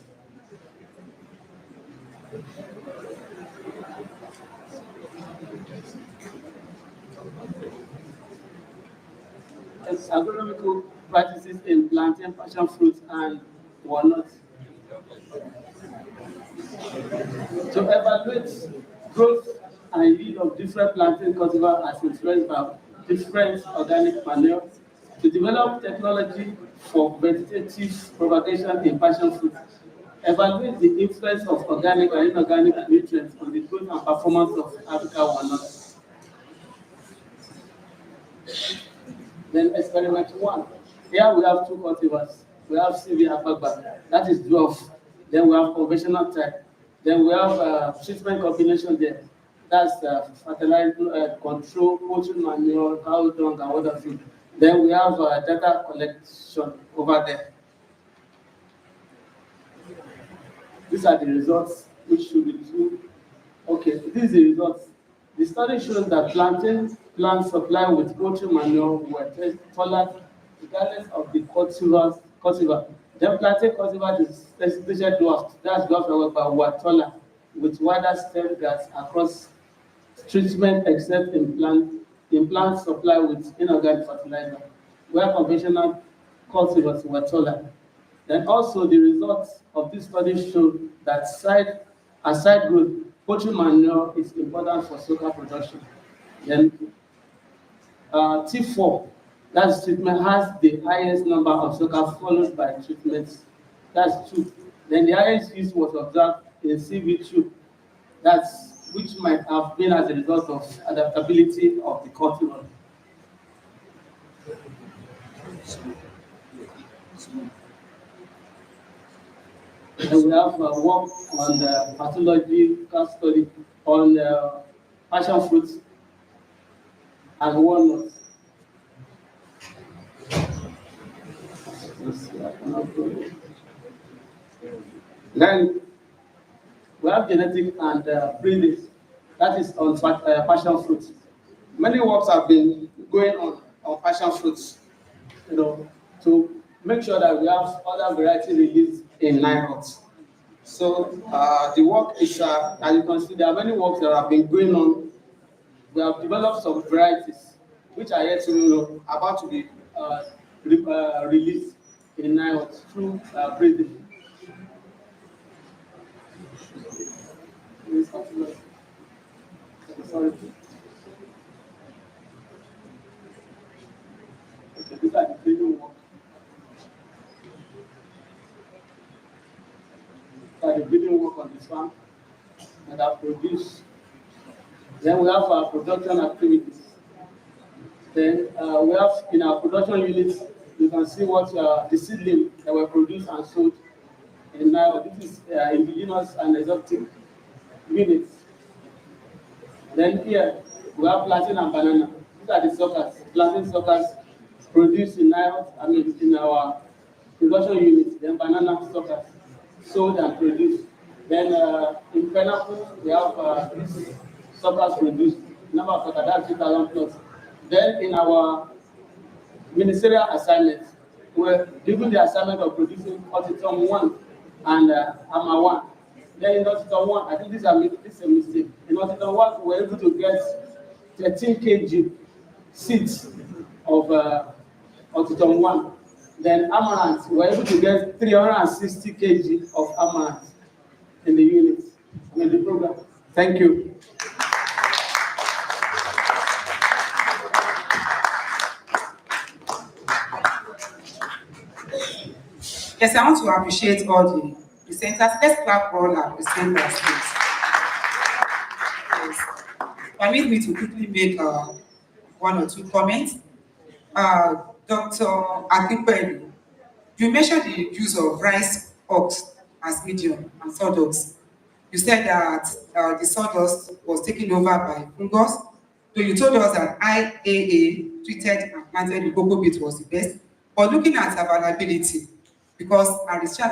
Agronomical practices in plantain, passion fruit, and walnuts. To evaluate growth and yield of different planting cultivar as influenced by different organic manure, to develop technology for vegetative propagation in passion fruit, evaluate the influence of organic and inorganic nutrients on the growth and performance of Africa walnut. Then experiment 1. Here we have 2 cultivars. We have CV Akbagba, that is dwarf. Then we have conventional type. Then we have treatment combination there. That's fertilizer control, poultry manure, cow dung, and other food. Then we have data collection over there. These are the results which should be true. Okay, this is the results. The study shows that planting plants supplied with poultry manure were tolerant regardless of the cultivar. Then planting cultivar is special dwarf, that's dwarf however, were tolerant with wider stem gaps across treatment except in plant supply with inorganic fertilizer, where conventional cultivars were tolerant. Then also the results of this study showed that aside growth, poultry manure is important for sugar production. Then T4, that's treatment, has the highest number of sugar followed by treatments. That's 2. Then the highest use was observed in CV2, which might have been as a result of adaptability of the cultivar. And we have work on the pathological study on passion fruits and walnuts. Then we have genetic and breeding, that is on passion fruits. Many works have been going on passion fruits, to make sure that we have other variety released in NICOT. So the work is, as you can see, there are many works that have been going on. We have developed some varieties which are yet to about to be released in NICOT through breeding. Sorry. Okay, these are the breeding work. The breeding work on this farm that are produced. Then we have our production activities. Then we have in our production units, you can see what the seedling that were produced and sold. And now this is indigenous and exotic units. Then here we have plantain and banana. These are the suckers, plantain suckers produced in our production units. Then banana suckers sold and produced. Then in pineapple we have these suckers produced. Number of suckers, that's 2,000 plus. Then in our ministerial assignment, we're given the assignment of producing Horticultural 1 and AMA 1. Then in Horticultural 1, I think this is a mistake. In Horticultural 1, we were able to get 13 kg seeds of Horticultural 1. Then amaranth, we were able to get 360 kg of amaranth in the unit, in the program. Thank you. Yes, I want to appreciate all the presenters. Let's clap for all our presenters, please. Yes. Permit me to quickly make 1 or 2 comments. Dr. Akipelu, you mentioned the use of rice husk as medium and sawdust. You said that the sawdust was taken over by fungus. So you told us that IAA treated and planted the cocoa beet was the best. But looking at availability, because our research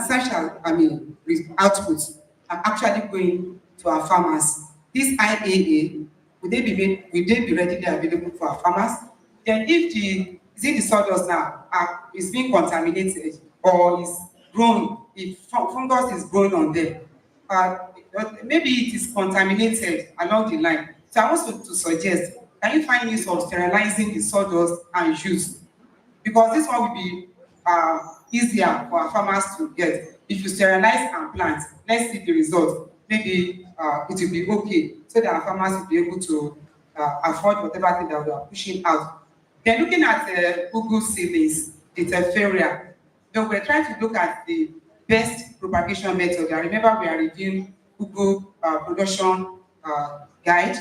outputs are actually going to our farmers. This IAA, would they be readily available for our farmers? Then if the sawdust now is being contaminated or is grown, if fungus is growing on them, maybe it is contaminated along the line. So I want to suggest, can you find means of sterilizing the sawdust and use? Because this one will be easier for our farmers to get. If you sterilize and plant, let's see the result. maybe it will be okay, so that our farmers will be able to afford whatever thing that we are pushing out. Then looking at Google seedlings, the Terraria, we're trying to look at the best propagation method. And remember, we are reviewing Google production guide.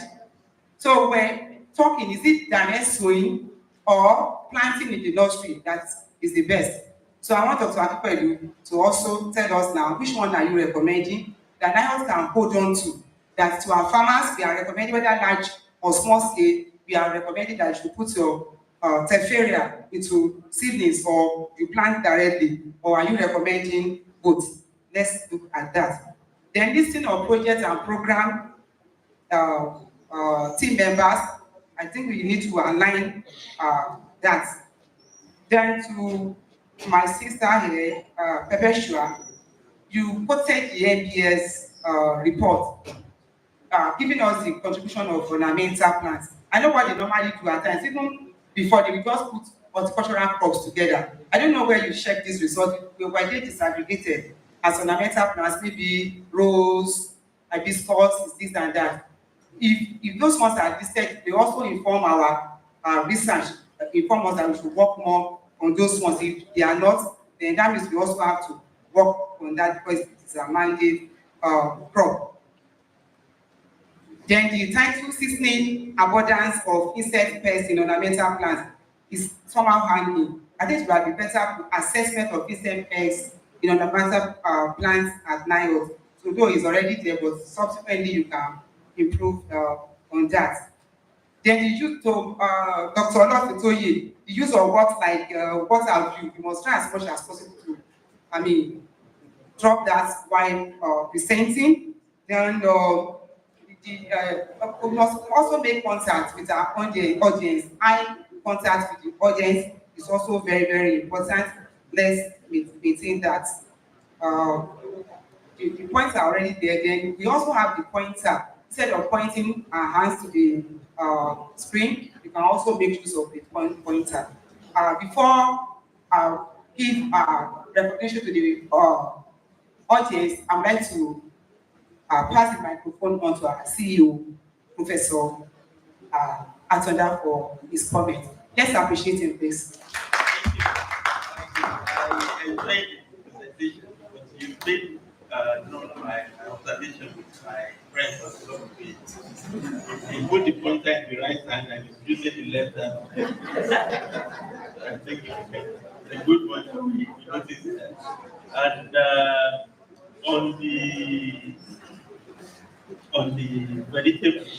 So we're talking, is it direct sowing or planting in the nursery that is the best? So I want Dr. Akipelu to also tell us now, which one are you recommending that NIOS can hold on to? That to our farmers, we are recommending, whether large or small scale, we are recommending that you should put your Terraria into seedlings or you plant directly, or are you recommending both? Let's look at that. Then listing of projects and program team members, I think we need to align that. Then to my sister here, Pepeshua, you quoted the NBS report, giving us the contribution of ornamental plants. I know what they normally do at times, even before they will just put horticultural crops together. I don't know where you check this result, where they disaggregated as ornamental plants, maybe rose, hibiscus, this and that. If those ones are listed, they also inform our research, inform us that we should work more on those ones. If they are not, then that means we also have to work on that because it is a mandate crop. Then the title seasoning abundance of insect pests in ornamental plants is somehow hanging. I think it would be better assessment of insect pests in ornamental plants at NIOS. So though it's already there, but subsequently you can improve on that. Then the use of Dr. Olofitoye, the use of words like water view, you must try as much as possible to, drop that while presenting. Then we must also make contact with our audience. Eye contact with the audience is also very, very important. Let's maintain that. The points are already there. Then we also have the pointer. Instead of pointing our hands to the screen, you can also make use of the pointer. Before I give recognition to the audience, I'd like to pass the microphone on to our CEO, Professor Atonda, for his comment. Let's appreciate him, please. I enjoyed the presentation, but you did know my observation with my friend was so great. He put the pointer in the right hand and he's using the left hand. I think it's a good one. We noticed that. And on the vegetables,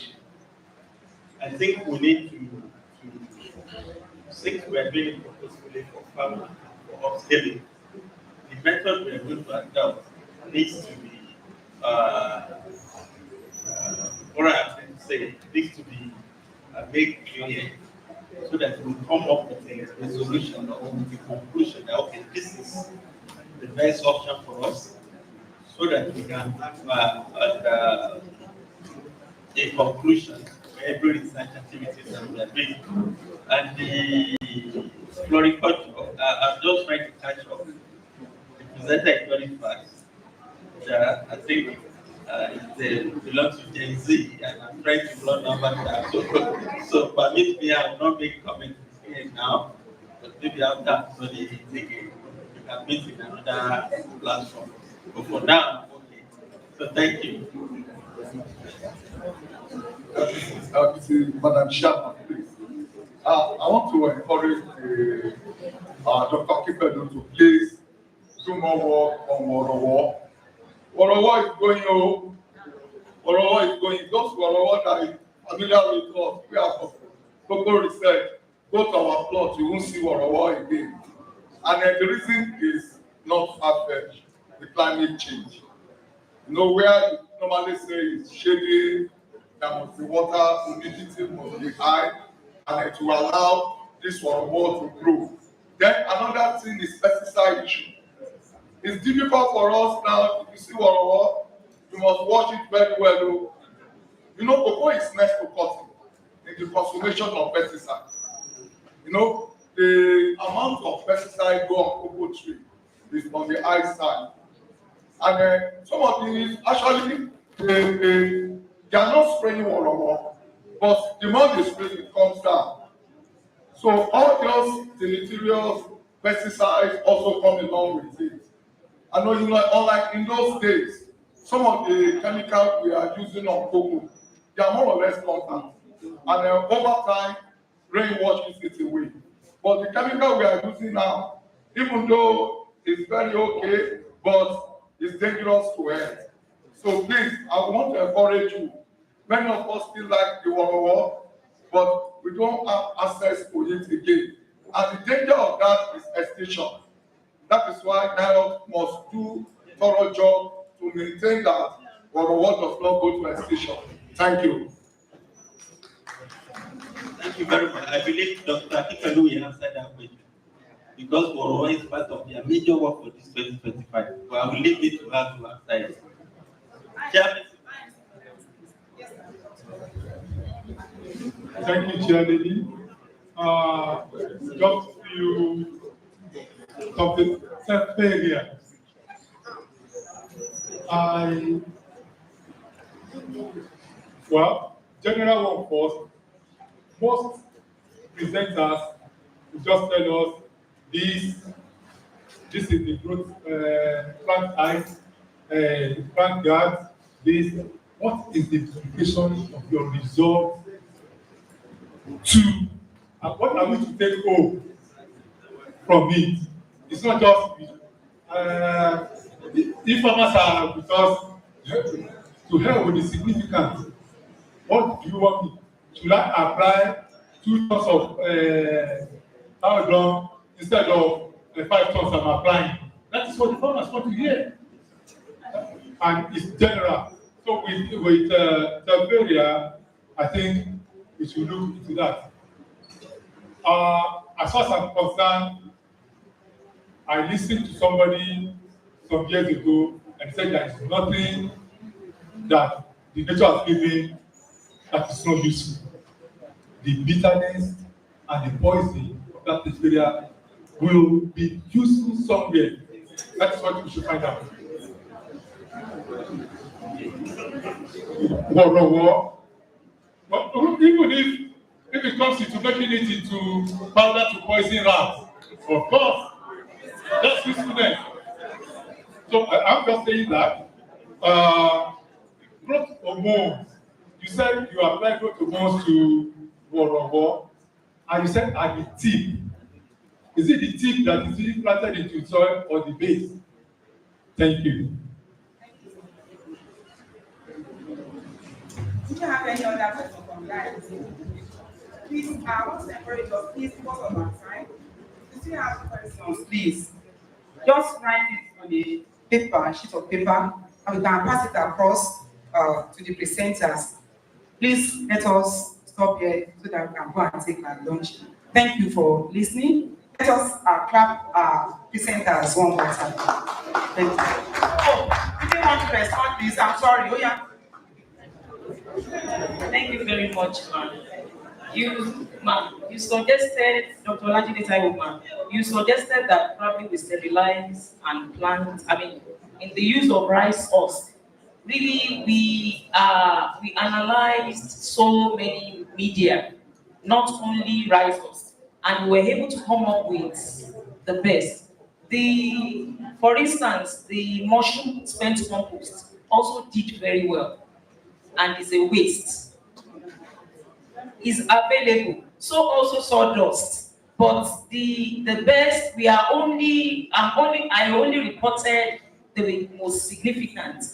I think we need to since we are doing it purposefully for farmers, for upscaling, the method we are going to adopt needs to be, what I'm trying to say, needs to be made clear so that we come up with a solution or with a conclusion that, okay, this is the best option for us so that we can have a conclusion for every research activity that we are doing. And the floriculture, I'm just trying to catch up. The presenter is very fast. I think it belongs to Gen Z, and I'm trying to learn about that. So permit me, I will not make comments here now, but maybe after study, you can meet in another platform. But for now, okay. So thank you. Madam Chairman, please. I want to encourage Dr. Akipelu to please do more work on Worowo. Worowo is going home. Worowo is going. Those Worowo that is familiar with us, we have local research. Go to our plot, you won't see Worowo again. And the reason is not far-fetched, the climate change. You know, where you normally say it's shady, there must be water, humidity must be high, and it will allow this Worowo to grow. Then another thing is pesticide issue. It's difficult for us now, if you see Worowo, you must watch it very well. You know, cocoa is next to cotton in the consumption of pesticide. You know, the amount of pesticide go on cocoa tree is on the high side. And some of these, actually, they are not spraying one, but the more they spray, it comes down. So all those deleterious pesticides also come along with it. I know, unlike in those days, some of the chemicals we are using on cocoa, they are more or less constant. And over time, rain washes it away. But the chemical we are using now, even though it's very okay, but it's dangerous to health. So please, I want to encourage you. Many of us still like the war, but we don't have access to it again. And the danger of that is extinction. That is why NIOT must do a thorough job to maintain that war does not go to extinction. Thank you. Thank you very much. I believe Dr. Akikalu will answer that question because Woro is part of their major work for this 2025. So I will leave it to her to answer it. Chairman. Thank you, Chair Lady. Just few something failure. General workforce, most presenters will just tell us this is the growth plant height, plant guard, this. What is the implication of your result to what are we to take home from it? It's not just if farmers are with us to help with the significance. What do you want me? Should I apply 2 tons of how long instead of 5 tons I'm applying? That is what the farmers want to hear. And it's general. So with the area, I think we should look into that. As far as I'm concerned, I listened to somebody some years ago and said there is nothing that the nature has given that is not useful. The bitterness and the poison of that area will be useful somewhere. That's what we should find out. But even if it comes into making it into powder to poison rats, of course, that's usefulness. So I'm just saying that growth hormones. You said you apply growth hormones to Worowo, and you said at the tip. Is it the tip that is being planted into soil or the base? Thank you. Do you have any other question from guys? Please, I want to encourage us, please, because of our time. If you still have questions, please, just write it on a paper, sheet of paper, and we can pass it across to the presenters. Please let us stop here so that we can go and take our lunch. Thank you for listening. Let us clap our presenters one more time. Thank you. Oh, if you want to respond, please, I'm sorry. Oh, yeah. Thank you very much, ma'am. You suggested, Dr. Olajide Taiwo, ma'am, you suggested that probably we sterilize and plant, in the use of rice husk. Really, we analyzed so many media, not only rice husk, and we were able to come up with the best. For instance, the mushroom spent compost also did very well, and is a waste. Is available. So also sawdust. But the best, I only reported the most significant.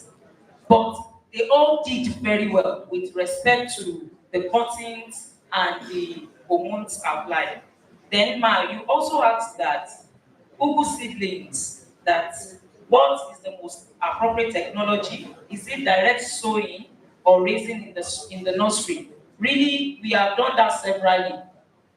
But they all did very well with respect to the cuttings and the hormones applied. Then you also asked that ugu seedlings, that what is the most appropriate technology? Is it direct sowing or raising in the nursery? Really, we have done that severally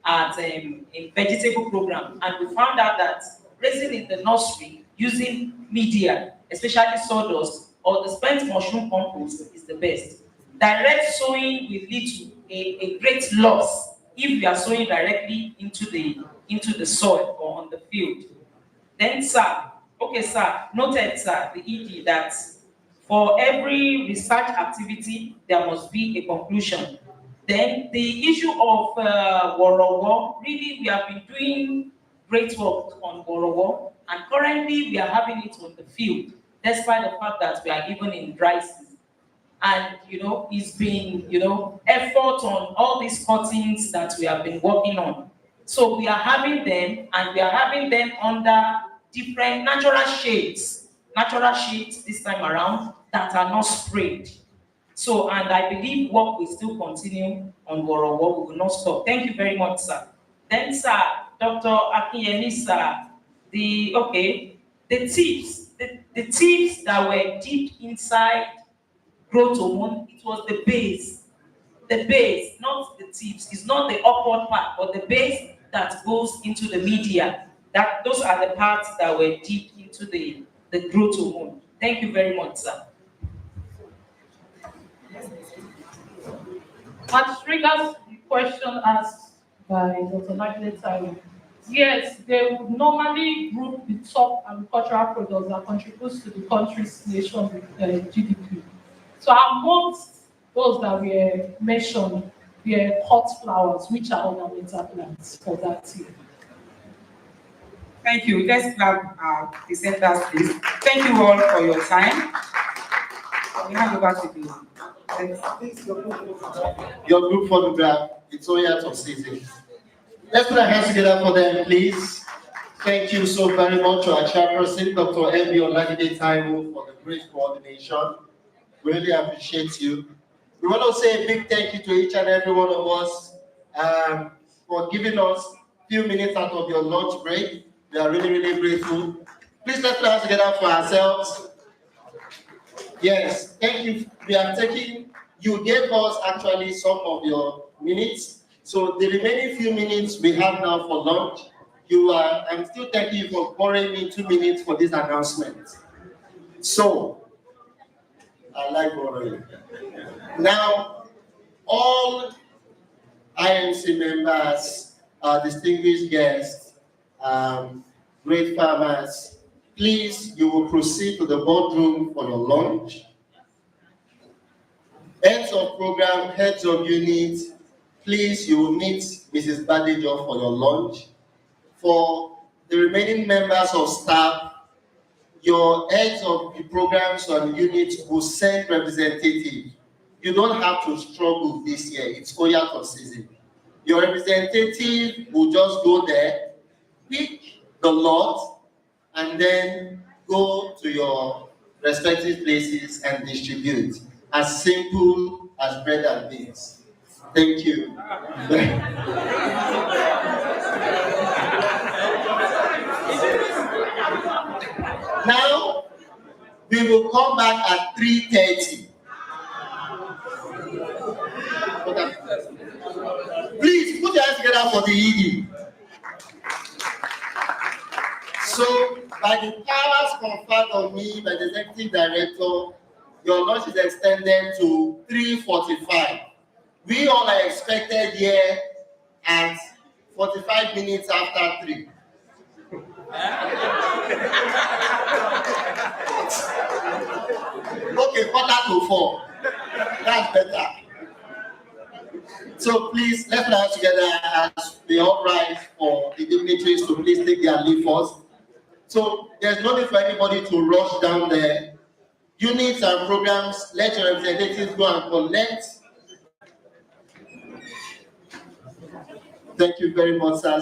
at a vegetable program, and we found out that raising in the nursery using media, especially sawdust or the spent mushroom compost, is the best. Direct sowing will lead to a great loss if we are sowing directly into the soil or on the field. Then, sir, noted, sir, the ED, that For every research activity, there must be a conclusion. Then the issue of Worowo, really we have been doing great work on Worowo, and currently we are having it on the field, despite the fact that we are even in dry season. And it's been effort on all these cuttings that we have been working on. So we are having them, and we are having them under different natural shades this time around that are not sprayed. So, and I believe work will still continue on Worowo. We will not stop. Thank you very much, sir. Then, sir, Dr. Akinyemi, sir, the tips that were deep inside growth hormone, it was the base, not the tips. It's not the upward part, but the base that goes into the media. Those are the parts that were deep into the growth hormone. Thank you very much, sir. As regards the question asked by Dr. Magnet, yes, they would normally group the top agricultural products that contributes to the country's nation GDP. So amongst those that were mentioned were hot flowers, which are ornamental plants for that year. Thank you. Let's have the centers, please. Thank you all for your time. We hand over to you. Your group photograph, it's all out of season. Let's put our hands together for them, please. Thank you so very much to our chairperson, Dr. M.B. Oladide Taiwo, for the great coordination. We really appreciate you. We want to say a big thank you to each and every one of us for giving us a few minutes out of your lunch break. We are really, really grateful. Please let's put our hands together for ourselves. Yes, thank you. We are taking, you gave us actually some of your minutes. So the remaining few minutes we have now for lunch, I'm still thanking you for pouring me 2 minutes for this announcement. So, I like borrowing. Now, all IMC members, distinguished guests, great farmers, please, you will proceed to the boardroom for your lunch. Heads of program, heads of unit, please, you will meet Mrs. Badejo for your lunch. For the remaining members of staff, your heads of the programs and units will send representatives. You don't have to struggle this year. It's Oyato season. Your representative will just go there, pick the lot, and then go to your respective places and distribute. As simple as bread and beans. Thank you. Now, we will come back at 3:30. Please put your hands together for the eating. So, by the powers conferred on me by the executive director, your lunch is extended to 3:45. We all are expected here at 45 minutes after 3. Okay, 3:45. That's better. So please, let's put our hands together as we all rise for the dignitaries to please take their leave first. So there's no need for anybody to rush down there. Units and programs, let your representatives go and collect. Thank you very much, sir.